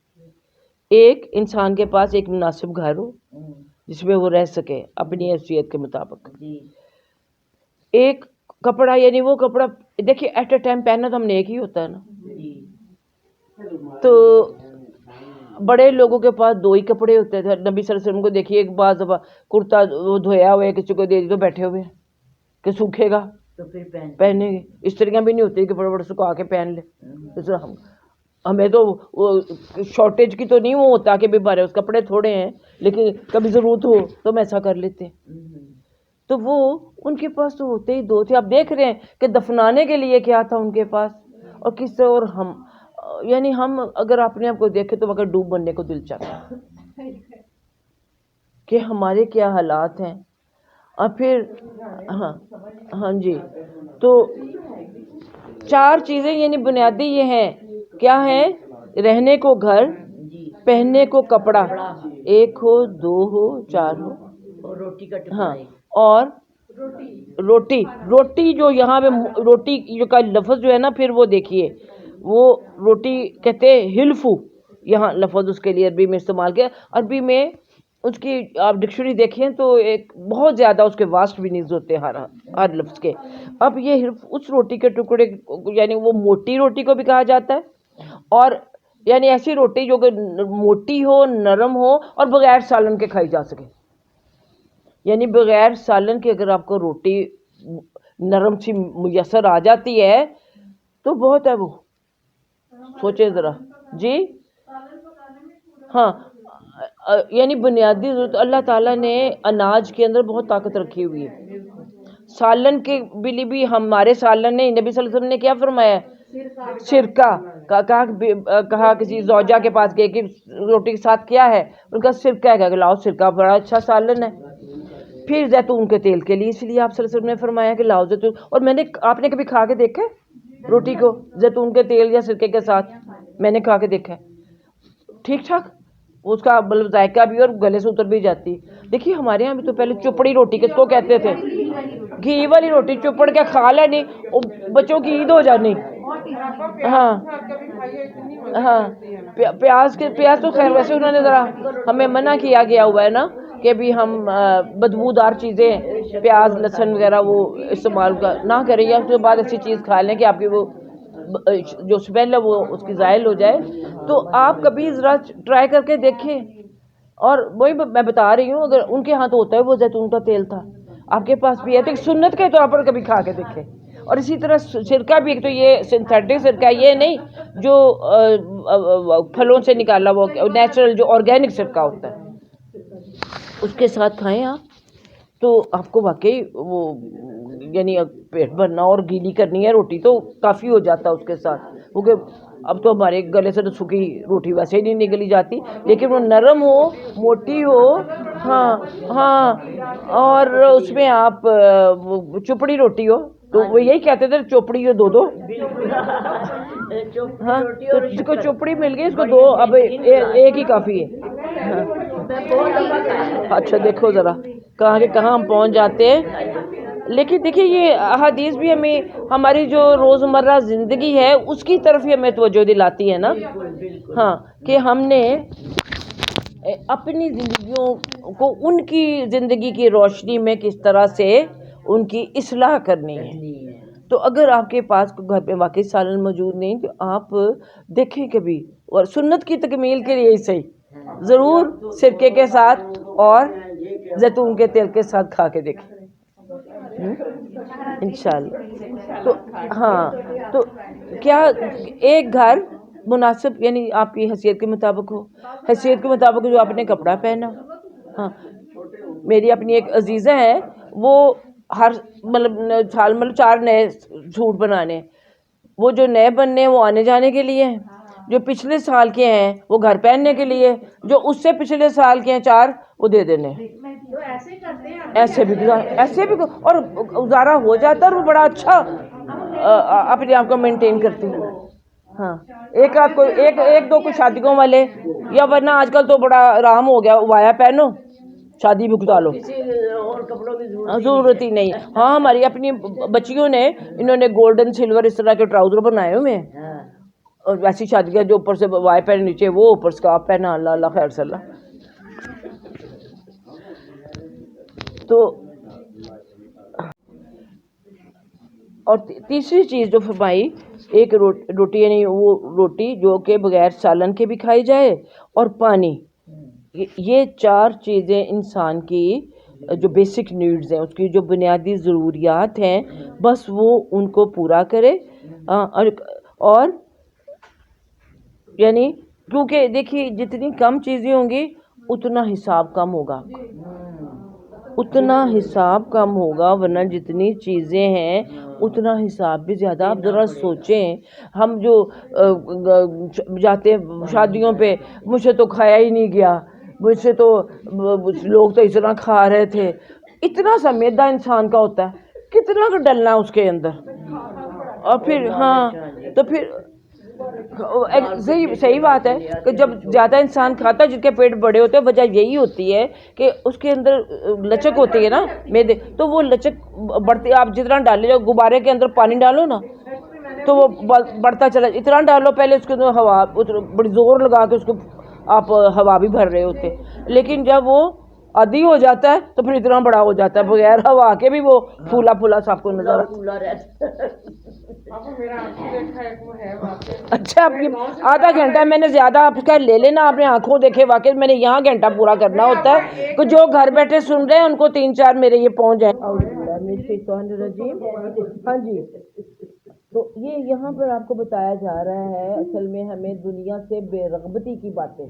ایک انسان کے پاس ایک مناسب گھر ہو جس میں وہ رہ سکے اپنی حیثیت کے مطابق. ایک کپڑا یعنی وہ کپڑا دیکھیے ایٹ اے ٹائم پہننا تو ہم نے ایک ہی ہوتا ہے نا, تو بڑے لوگوں کے پاس 2 ہی کپڑے ہوتے تھے. نبی صلی اللہ علیہ وسلم کو دیکھیے ایک بعض دفعہ کرتا وہ دھویا ہوا ہے کسی کو دے دی تو بیٹھے ہوئے کہ سوکھے گا تو پھر پہنیں گے. استریاں بھی نہیں ہوتی کہ بڑے بڑے سکھا کے پہن لے. ہمیں تو شارٹیج کی تو نہیں وہ ہوتا کہ بھی اس کپڑے تھوڑے ہیں, لیکن کبھی ضرورت ہو تو ہم ایسا کر لیتے ہیں. تو وہ ان کے پاس تو ہوتے ہی 2 تھے. آپ دیکھ رہے ہیں کہ دفنانے کے لیے کیا تھا ان کے پاس اور کس سے. اور ہم یعنی ہم اگر اپنے آپ کو دیکھیں تو مگر ڈوب بننے کو دل چاہتا ہے کہ ہمارے کیا حالات ہیں. اور پھر ہاں جی, تو 4 چیزیں یعنی بنیادی یہ ہیں. کیا ہے؟ رہنے کو گھر, پہننے کو کپڑا, 1 ہو 2 ہو 4 ہو, اور روٹی کا ٹکڑا. ہاں اور روٹی جو یہاں پہ روٹی جو کا لفظ جو ہے نا, پھر وہ دیکھیے وہ روٹی کہتے ہلفو, یہاں لفظ اس کے لیے عربی میں استعمال کیا. عربی میں اس کی آپ ڈکشنری دیکھیں تو ایک بہت زیادہ اس کے واسٹ میننگز ہوتے ہیں ہر لفظ کے. اب یہ اس روٹی کے ٹکڑے یعنی وہ موٹی روٹی کو بھی کہا جاتا ہے, اور یعنی ایسی روٹی جو کہ موٹی ہو, نرم ہو اور بغیر سالن کے کھائی جا سکے. یعنی بغیر سالن کے اگر آپ کو روٹی نرم سی میسر آ جاتی ہے تو بہت ہے. وہ سوچیں ذرا جی. ہاں یعنی بنیادی ضرورت اللہ تعالیٰ نے اناج کے اندر بہت طاقت رکھی ہوئی ہے. سالن کے بلی بھی ہمارے سالن نے نبی صلی اللہ علیہ وسلم نے کیا فرمایا؟ سرکہ. کہا کسی زوجہ کے پاس گئے کہ روٹی کے ساتھ کیا ہے؟ ان کا سرکہ ہے. کہ لاؤ سرکہ, بڑا اچھا سالن ہے. پھر زیتون کے تیل کے لیے اس لیے آپ صلی اللہ علیہ وسلم نے فرمایا کہ لاؤ زیتون. اور آپ نے کبھی کھا کے دیکھا ہے روٹی کو زیتون کے تیل یا سرکے کے ساتھ؟ میں نے کھا کے دیکھا ہے, ٹھیک ٹھاک اس کا مطلب ذائقہ بھی اور گلے سے اتر بھی جاتی ہے. دیکھیے ہمارے یہاں بھی تو پہلے چپڑی روٹی کس کو کہتے تھے, گھی والی روٹی چپڑ کے کھا لینی, بچوں کی عید ہو جانی. ہاں ہاں پیاز تو خیر ویسے انہوں نے ذرا ہمیں منع کیا گیا ہوا ہے نا کہ بھی ہم بدبودار چیزیں پیاز لہسن وغیرہ وہ استعمال نہ کریں, یا اس کے بعد ایسی چیز کھا لیں کہ آپ کی وہ جو اسمیل ہے وہ اس کی زائل ہو جائے. تو آپ کبھی ذرا ٹرائی کر کے دیکھیں. اور وہی میں بتا رہی ہوں, اگر ان کے ہاں تو ہوتا ہے وہ زیتون کا تیل تھا, آپ کے پاس بھی ہے تو سنت کے طور پر کبھی کھا کے دیکھیں. اور اسی طرح سرکہ بھی, ایک تو یہ سنتھیٹک سرکہ, یہ نہیں جو پھلوں سے نکالا وہ نیچرل جو آرگینک سرکہ ہوتا ہے اس کے ساتھ کھائیں آپ, تو آپ کو واقعی وہ یعنی پیٹ بھرنا اور گیلی کرنی ہے روٹی تو کافی ہو جاتا ہے اس کے ساتھ. کیونکہ اب تو ہمارے گلے سے تو سوکھی روٹی ویسے ہی نہیں نکلی جاتی, لیکن وہ نرم ہو, موٹی ہو, ہاں ہاں, اور اس میں آپ چپڑی روٹی ہو تو وہ یہی کہتے تھے چوپڑی ہو دو. ہاں تو جس کو چوپڑی مل گئی اس کو دو, اب ایک ہی کافی ہے. اچھا دیکھو ذرا کہاں کے کہاں ہم پہنچ جاتے ہیں. لیکن دیکھیے یہ احادیث بھی ہمیں ہماری جو روزمرہ زندگی ہے اس کی طرف ہی ہمیں توجہ دلاتی ہے نا. ہاں کہ ہم نے اپنی زندگیوں کو ان کی زندگی کی روشنی میں کس طرح سے ان کی اصلاح کرنی ہے. تو اگر آپ کے پاس گھر پہ واقعی سالن موجود نہیں تو آپ دیکھیں کبھی, اور سنت کی تکمیل کے لیے صحیح ضرور سرکے کے ساتھ اور زیتون کے تیل کے ساتھ کھا کے دیکھیں انشاءاللہ. تو ہاں تو کیا ایک گھر مناسب یعنی آپ کی حیثیت کے مطابق ہو, حیثیت کے مطابق جو آپ نے کپڑا پہنا. ہاں میری اپنی ایک عزیزہ ہے, وہ ہر مطلب سال مطلب 4 نئے سوٹ بنانے, وہ جو نئے بننے ہیں وہ آنے جانے کے لیے ہیں, جو پچھلے سال کے ہیں وہ گھر پہننے کے لیے, جو اس سے پچھلے سال کے ہیں 4 وہ دے دینے. ایسے بھی اور گزارا ہو جاتا ہے, اور وہ بڑا اچھا اپنے آپ کو مینٹین کرتی ہے. ہاں ایک آپ کو ایک دو کچھ شادیوں والے, یا ورنہ آج کل تو بڑا آرام ہو گیا, وایا پہنو شادی بھی کتا لو, اور کپڑوں کی ضرورت ہی نہیں. ہاں ہماری اپنی بچیوں نے انہوں نے گولڈن سلور اس طرح کے ٹراؤزر بنائے ہوئے ہیں, اور ویسی شادی کا جو اوپر سے وائے پہنے نیچے وہ اوپر اسکارف پہنا, اللہ اللہ خیر صلی اللہ. تو اور تیسری چیز جو فرمائی, ایک روٹی یعنی وہ روٹی جو کہ بغیر سالن کے بھی کھائی جائے, اور پانی. یہ 4 چیزیں انسان کی جو بیسک نیڈز ہیں, اس کی جو بنیادی ضروریات ہیں, بس وہ ان کو پورا کرے. اور یعنی کیونکہ دیکھیے جتنی کم چیزیں ہوں گی اتنا حساب کم ہوگا, ورنہ جتنی چیزیں ہیں اتنا حساب بھی زیادہ. آپ ذرا سوچیں, ہم جو جاتے ہیں شادیوں پہ, مجھ سے تو کھایا ہی نہیں گیا, مجھ سے تو لوگ تو اتنا کھا رہے تھے, اتنا سا میدا انسان کا ہوتا ہے, کتنا کا ڈلنا ہے اس کے اندر. اور پھر ہاں تو پھر صحیح بات ہے کہ جب زیادہ انسان کھاتا ہے, جن کے پیٹ بڑے ہوتے ہیں, وجہ یہی ہوتی ہے کہ اس کے اندر لچک ہوتی ہے نا میدے, تو وہ لچک بڑھتی. آپ جتنا ڈالے جو غبارے کے اندر پانی ڈالو نا تو وہ بڑھتا چلا, اتنا ڈالو پہلے اس کے اندر ہوا بڑی زور لگا کے اس کو آپ ہوا بھی بھر رہے ہوتے, لیکن جب وہ عادی ہو جاتا ہے تو پھر اتنا بڑا ہو جاتا ہے, بغیر ہوا کے بھی وہ پھولا پھولا سب کو نظر آتا. اچھا آپ کی آدھا گھنٹہ میں نے زیادہ آپ کا لے لینا, آپ نے آنکھوں دیکھے, واقعی میں نے یہاں گھنٹہ پورا کرنا ہوتا ہے کہ جو گھر بیٹھے سن رہے ہیں ان کو 3-4 میرے یہ پہنچ جائیں. ہاں جی, تو یہ یہاں پر آپ کو بتایا جا رہا ہے اصل میں ہمیں دنیا سے بے رغبتی کی باتیں,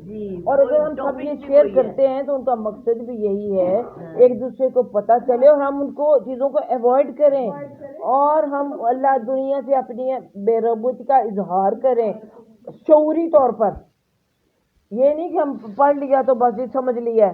اور اگر ہم سب یہ شیئر کرتے ہیں تو ان کا مقصد بھی یہی ہے ایک دوسرے کو پتہ چلے اور ہم ان کو چیزوں کو ایوائڈ کریں, اور ہم اللہ دنیا سے اپنی بے رغبتی کا اظہار کریں شعوری طور پر. یہ نہیں کہ ہم پڑھ لیا تو بس یہ سمجھ لیا ہے,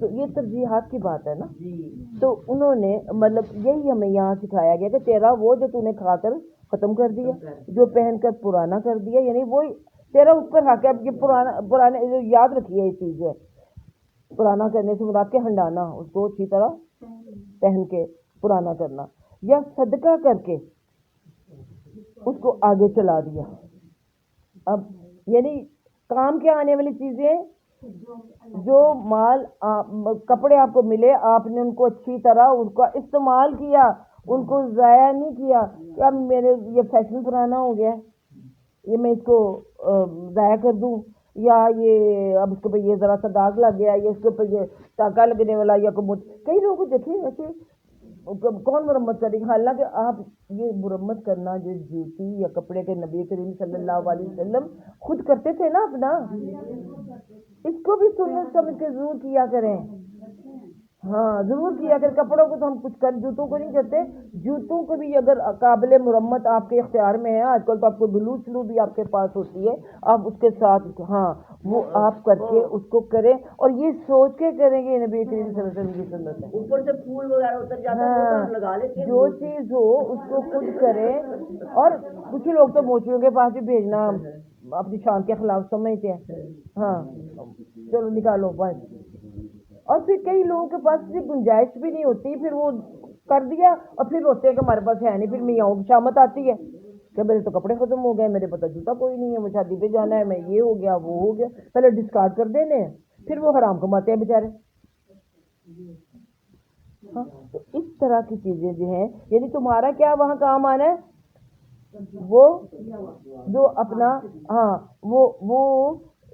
تو یہ ترجیحات کی بات ہے نا. تو انہوں نے مطلب یہی ہمیں یہاں سکھایا گیا کہ تیرا وہ جو تو نے کھا کر ختم کر دیا، جو پہن کر پرانا کر دیا، یعنی وہی تیرا اس پر حق ہے. اب یہ پرانے یاد رکھیے یہ چیز جو ہے، پرانا کرنے سے مراد کے ہنڈانا، اس کو اچھی طرح پہن کے پرانا کرنا، یا صدقہ کر کے اس کو آگے چلا دیا. اب یعنی کام کے آنے والی چیزیں، جو مال کپڑے آپ کو ملے، آپ نے ان کو اچھی طرح ان کا استعمال کیا، ان کو ضائع نہیں کیا کہ اب میرے یہ فیشن پرانا ہو گیا ہے، یہ میں اس کو ضائع کر دوں، یا یہ اب اس کے اوپر یہ ذرا سا داغ لگ گیا، یا اس کے اوپر یہ ٹاکا لگنے والا، یا کئی لوگوں کو دیکھیں ایسے کون مرمت کرے گا. حالانکہ آپ یہ مرمت کرنا جو جوتی یا کپڑے کے نبی کریم صلی اللہ علیہ وسلم خود کرتے تھے نا اپنا، اس کو بھی سنت سمجھ کے ضرور کیا کریں. ہاں ضرور کیا کریں. کپڑوں کو تو ہم کچھ کر، جوتوں کو نہیں کرتے. جوتوں کو بھی اگر قابل مرمت آپ کے اختیار میں ہے، آج کل تو آپ کو بلو سلو بھی آپ کے پاس ہوتی ہے، آپ اس کے ساتھ ہاں وہ آپ کر کے اس کو کریں، اور یہ سوچ کے کریں گے نبی کریم صلی اللہ علیہ وسلم کی سنت ہے. اوپر سے پھول وغیرہ اتر جاتا ہے وہ تو ہم لگا لیتے ہیں. جو چیز ہو اس کو خود کریں. اور کچھ لوگ تو موچیوں کے پاس بھی بھیجنا اپنی شان کے خلاف سمجھتے ہیں. ہاں چلو نکالو بس. اور پھر کئی لوگوں کے پاس گنجائش بھی نہیں ہوتی، پھر وہ کر دیا اور پھر روتے ہیں کہ ہمارے پاس ہے نہیں. پھر میں آؤں شامت آتی ہے کہ میرے تو کپڑے ختم ہو گئے، میرے پتہ جوتا کوئی نہیں ہے، وہ شادی پہ جانا ہے، میں یہ ہو گیا وہ ہو گیا. پہلے ڈسکارڈ کر دینے ہیں، پھر وہ حرام کماتے ہیں بیچارے. ہاں تو اس طرح کی چیزیں جو ہیں، یعنی تمہارا کیا وہاں کام آنا ہے، وہ جو اپنا ہاں وہ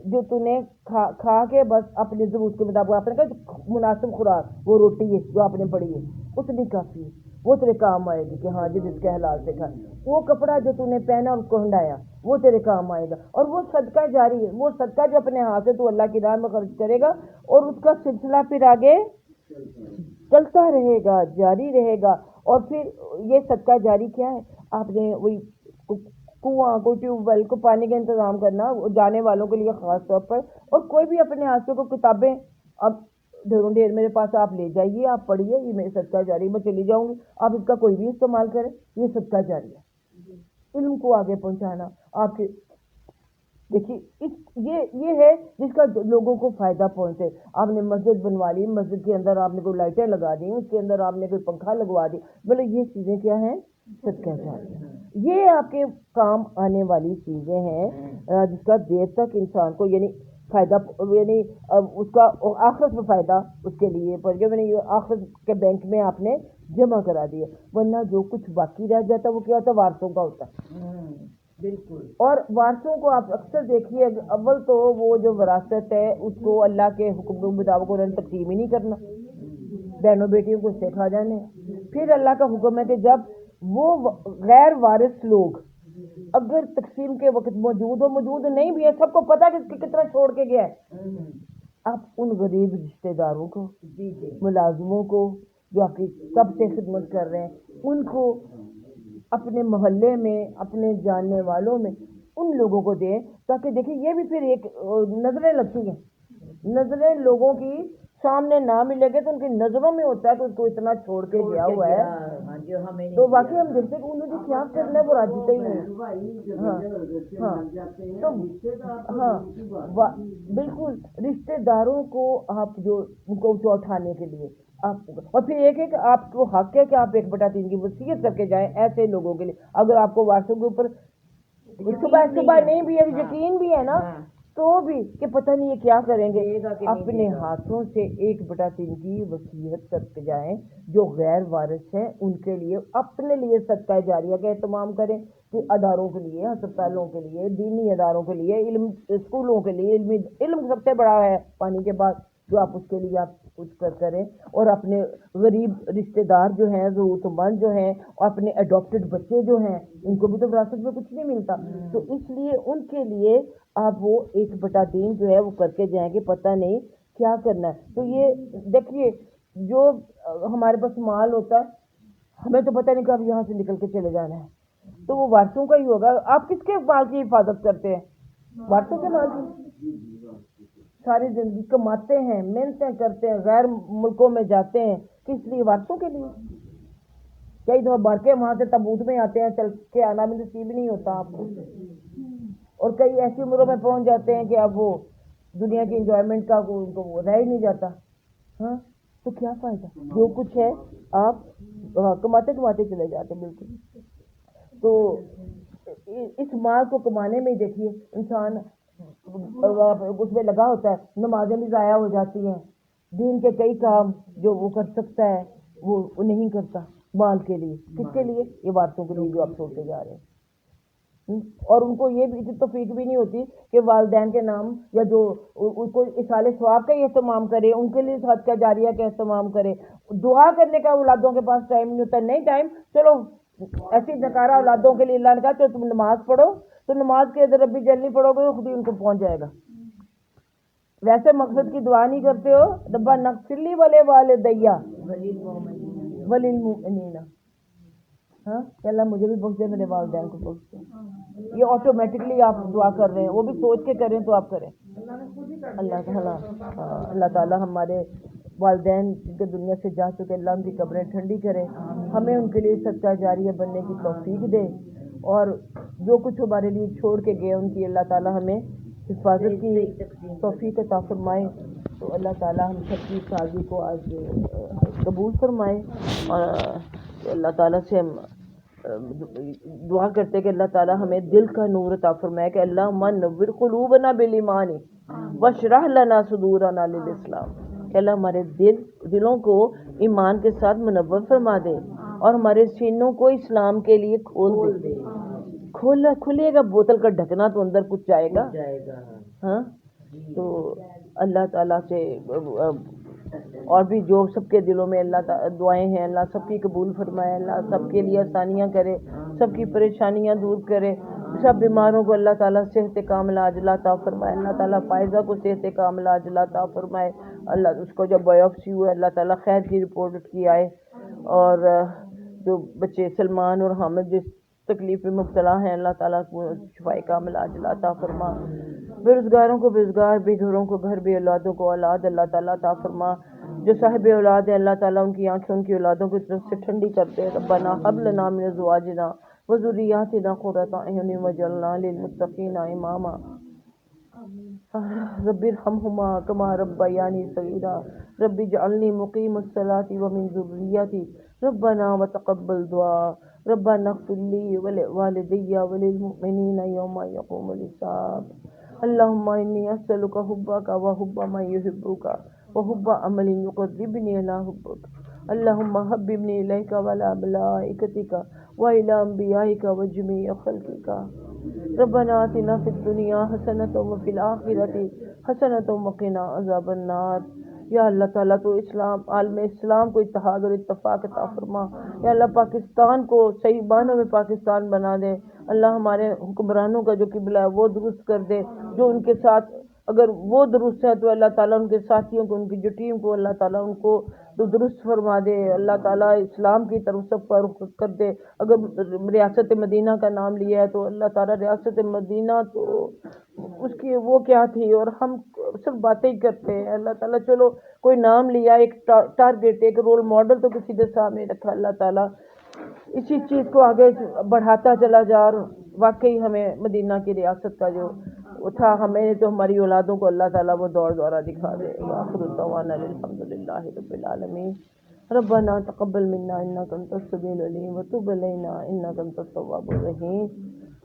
جو تم نے کھا کے بس اپنے ضرورت کے مطابق آپ نے کہا مناسب خوراک، وہ روٹی ہے جو آپ نے پڑھی ہے اتنی کافی ہے، وہ تیرے کام آئے گی کہ ہاں جی جس کے حلال سے کھا. وہ کپڑا جو تم نے پہنا اس کو ہنڈایا وہ تیرے کام آئے گا. اور وہ صدقہ جاری ہے، وہ صدقہ جو اپنے ہاتھ سے تو اللہ کی راہ میں خرچ کرے گا، اور اس کا سلسلہ پھر آگے چلتا رہے گا، جاری رہے گا. اور پھر یہ صدقہ جاری کیا ہے، آپ نے وہی کنواں کو ٹیوب ویل کو پانی کا انتظام کرنا جانے والوں کے لیے خاص طور پر. اور کوئی بھی اپنے ہاتھ سے کو کتابیں اب ڈھیر میرے پاس آپ لے جائیے، آپ پڑھیے، یہ میرے صدقہ جاری، میں چلی جاؤں گی، آپ اس کا کوئی بھی استعمال کریں، یہ صدقہ جاری ہے. علم کو آگے پہنچانا آپ کے، دیکھیے یہ ہے جس کا لوگوں کو فائدہ پہنچے. آپ نے مسجد بنوا لی، مسجد کے اندر آپ نے کوئی لائٹیں لگا دی، اس کے اندر آپ نے کوئی پنکھا لگوا دی، بولے یہ چیزیں کیا ہیں، صدقہ جاریہ. یہ آپ کے کام آنے والی چیزیں ہیں جس کا دیر تک انسان کو یعنی فائدہ، یعنی اس کا آخرت میں فائدہ اس کے لیے پڑ گیا. یعنی آخرت کے بینک میں آپ نے جمع کرا دیا. ورنہ جو کچھ باقی رہ جاتا وہ کیا ہوتا ہے، وارثوں کا ہوتا ہے. بالکل. اور وارثوں کو آپ اکثر دیکھیے، اول تو وہ جو وراثت ہے اس کو اللہ کے حکم کے مطابق انہوں نے تقسیم ہی نہیں کرنا، بہنوں بیٹیوں کو اس سے کھا جانے. پھر اللہ کا حکم ہے کہ جب وہ غیر وارث لوگ اگر تقسیم کے وقت موجود نہیں بھی ہے، سب کو پتا کہ اس کے کتنا چھوڑ کے گیا ہے، آپ ان غریب رشتہ داروں کو، ملازموں کو جو آپ کی کب سے خدمت کر رہے ہیں، ان کو اپنے محلے میں، اپنے جاننے والوں میں ان لوگوں کو دیں، تاکہ دیکھیں یہ بھی پھر ایک نظریں لگتی ہیں، نظریں لوگوں کی سامنے نہ ملے گے تو ان کی نظروں میں ہوتا ہے کہ اس کو اتنا چھوڑ کے گیا ہوا ہے. تو باقی ہم دیکھتے ہیں کہ انہوں نے کیا کرنا ہے وہ راجی ہی نہیں. ہاں بالکل رشتہ داروں کو آپ جو ان کو اٹھانے کے لیے آپ، اور پھر ایک ایک آپ کو حق ہے کہ آپ 1/3 کی وصیت کر کے جائیں ایسے لوگوں کے لیے. اگر آپ کو وارثوں کے اوپر صبح نہیں بھی ہے، یقین بھی ہے نا، تو بھی کہ پتہ نہیں یہ کیا کریں گے، اپنے ہاتھوں سے 1/3 کی وصیت کر کے جائیں. جو غیر وارث ہیں ان کے لیے اپنے لیے صدقہ جاریہ کا اہتمام کریں، کہ اداروں کے لیے، ہسپتالوں کے لیے، دینی اداروں کے لیے، علم اسکولوں کے لیے، علم سب سے بڑا ہے پانی کے بعد، جو آپ اس کے لیے آپ کچھ کریں. اور اپنے غریب رشتہ دار جو ہیں، ضرورت مند جو ہیں، اور اپنے اڈاپٹڈ بچے جو ہیں، ان کو بھی تو وراثت میں کچھ نہیں ملتا، تو اس لیے ان کے لیے آپ وہ 1/3 جو ہے وہ کر کے جائیں گے، پتہ نہیں کیا کرنا ہے. تو یہ دیکھیے جو ہمارے پاس مال ہوتا ہے ہمیں تو پتہ نہیں کب یہاں سے نکل کے چلے جانا ہے، تو وہ وارثوں کا ہی ہوگا. آپ کس کے مال کی حفاظت کرتے ہیں؟ وارثوں کے مال کی. ساری زندگی کماتے ہیں، محنتیں کرتے ہیں، غیر ملکوں میں جاتے ہیں، کس لیے؟ وارثوں کے لیے. کئی دفعہ بھر کے وہاں سے تابوت میں آتے ہیں، چل کے آنا بھی نصیب نہیں ہوتا آپ کو. اور کئی ایسی عمروں میں پہنچ جاتے ہیں کہ اب وہ دنیا کی انجوائمنٹ کا ان کو وہ رہ ہی نہیں جاتا. ہاں تو کیا فائدہ؟ جو کچھ ہے آپ کماتے کماتے چلے جاتے. بالکل. تو اس مال کو کمانے میں دیکھیے انسان اس میں لگا ہوتا ہے، نمازیں بھی ضائع ہو جاتی ہیں، دین کے کئی کام جو وہ کر سکتا ہے وہ نہیں کرتا مال کے لیے. کس کے لیے؟ یہ وارثوں کے لیے جو آپ چھوڑتے جا رہے ہیں. اور ان کو یہ بھی توفیق بھی نہیں ہوتی کہ والدین کے نام یا جو ان کو اصالِ ثواب کا ہی اہتمام کرے، ان کے لیے صدقہ جاریہ کا اہتمام کرے. دعا کرنے کا اولادوں کے پاس ٹائم نہیں ہوتا. نہیں ٹائم، چلو ایسی نکارہ اولادوں کے لیے اللہ نے کہا چلو تم نماز پڑھو، تو نماز کے اندر ربی جل نہیں پڑھو گے تو خود ہی ان کو پہنچ جائے گا. ویسے مقصد کی دعا نہیں کرتے ہو، ربنا نغفر لی ولوالدیّ وللمؤمنین. ہاں کہ اللہ مجھے بھی بخش دے، میرے والدین کو بخش دے. یہ آٹومیٹکلی آپ دعا کر رہے ہیں، وہ بھی سوچ کے کریں تو آپ کریں. اللہ تعالیٰ اللہ تعالیٰ ہمارے والدین جن کے دنیا سے جا چکے، اللہ ان کی قبریں ٹھنڈی کرے، ہمیں ان کے لیے صدقہ جاریہ بننے کی توفیق دے، اور جو کچھ ہمارے لیے چھوڑ کے گئے ان کی اللہ تعالیٰ ہمیں حفاظت کی توفیق عطا فرمائے. تو اللہ تعالیٰ ہم سب کی سازی کو آج قبول فرمائے. اور اللہ تعالیٰ سے ہم دعا کرتے کہ اللہ تعالیٰ ہمیں دل کا نور عطا فرمائے کہ اللہم نور قلوبنا بالایمان واشرح لنا صدورنا للاسلام. کہ اللہ ہمارے دلوں کو ایمان کے ساتھ منور فرما دے اور ہمارے سینوں کو اسلام کے لیے کھول دے. کھلے گا بوتل کا ڈھکنا تو اندر کچھ جائے گا. ہاں تو اللہ تعالیٰ سے اور بھی جو سب کے دلوں میں اللہ دعائیں ہیں اللہ سب کی قبول فرمائے. اللہ سب کے لیے آسانیاں کرے، سب کی پریشانیاں دور کرے. سب بیماروں کو اللہ تعالیٰ صحت کاملہ عاجلہ عطا فرمائے. اللہ تعالیٰ فائزہ کو صحت کاملہ عاجلہ عطا فرمائے. اللہ اس کو جب بایوپسی ہوئے اللہ تعالیٰ خیر کی رپورٹ اس کی آئے. اور جو بچے سلمان اور حامد جس تکلیف میں مبتلا ہیں اللہ تعالیٰ کو شفائے کاملہ عاجلہ عطا فرما. بے روزگاروں کو بے روزگار، بے گھروں کو گھر، بے اولادوں کو اولاد اللہ تعالیٰ عطا فرما. جو صاحب اولاد ہے اللہ تعالیٰ ان کی آنکھیں ان کی اولادوں کی طرف سے ٹھنڈی کر دے. ربنا ہب لنا من ازواجنا وذریاتنا قرۃ اعین واجعلنا للمتقین اماما. رب ارحمہما کما ربیانی صغیرا. رب اجعلنی مقیم الصلاۃ ومن ذریتی. ربنا وتقبل دعا. ربنا اغفر لی ولوالدی وللمؤمنین یوم یقوم الحساب. اللہم انی اسألک حبک وحب من یحبک وحب عمل یقربنی الی حبک. اللہم حببنی الیک وعلی ملائکتک وإلی انبیائک وجمیع خلقک. ربنا آتنا فی الدنیا حسنۃ وفی الآخرۃ حسنۃ وقنا عذاب النار. یا اللہ تعالیٰ تو عالم اسلام کو اتحاد اور اتفاق عطا فرما. یا اللہ پاکستان کو صحیح معنوں میں پاکستان بنا دے. اللہ ہمارے حکمرانوں کا جو قبلہ ہے وہ درست کر دے. جو ان کے ساتھ اگر وہ درست ہے تو اللہ تعالیٰ ان کے ساتھیوں کو، ان کی جو ٹیم کو اللہ تعالیٰ ان کو تو درست فرما دے. اللہ تعالیٰ اسلام کی طرف سب پر رخ کر دے. اگر ریاست مدینہ کا نام لیا ہے تو اللہ تعالیٰ ریاست مدینہ تو اس کی وہ کیا تھی اور ہم صرف باتیں ہی کرتے ہیں. اللہ تعالیٰ چلو کوئی نام لیا، ایک ٹارگیٹ، ایک رول ماڈل تو کسی کے سامنے رکھا. اللہ تعالیٰ اسی چیز کو آگے بڑھاتا چلا جا. اور واقعی ہمیں مدینہ کی ریاست کا جو تھا ہمیں تو ہماری اولادوں کو اللہ تعالیٰ وہ دور دورہ دکھا دے. وآخر دعوانا الحمدللہ رب العالمین. ربنا تقبل منا انک انت السمیع العلیم وتب علینا انک انت التواب الرحیم.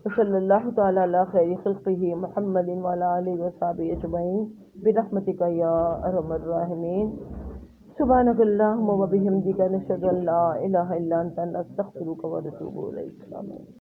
وصلی اللہ تعالیٰ علی خیر خلقہ محمد وعلی آلہ وصحبہ اجمعین برحمتک یا ارحم الراحمین. سبحانک اللہم وبحمدک نشہد ان لا الہ الا انت نستغفرک ونتوب الیک.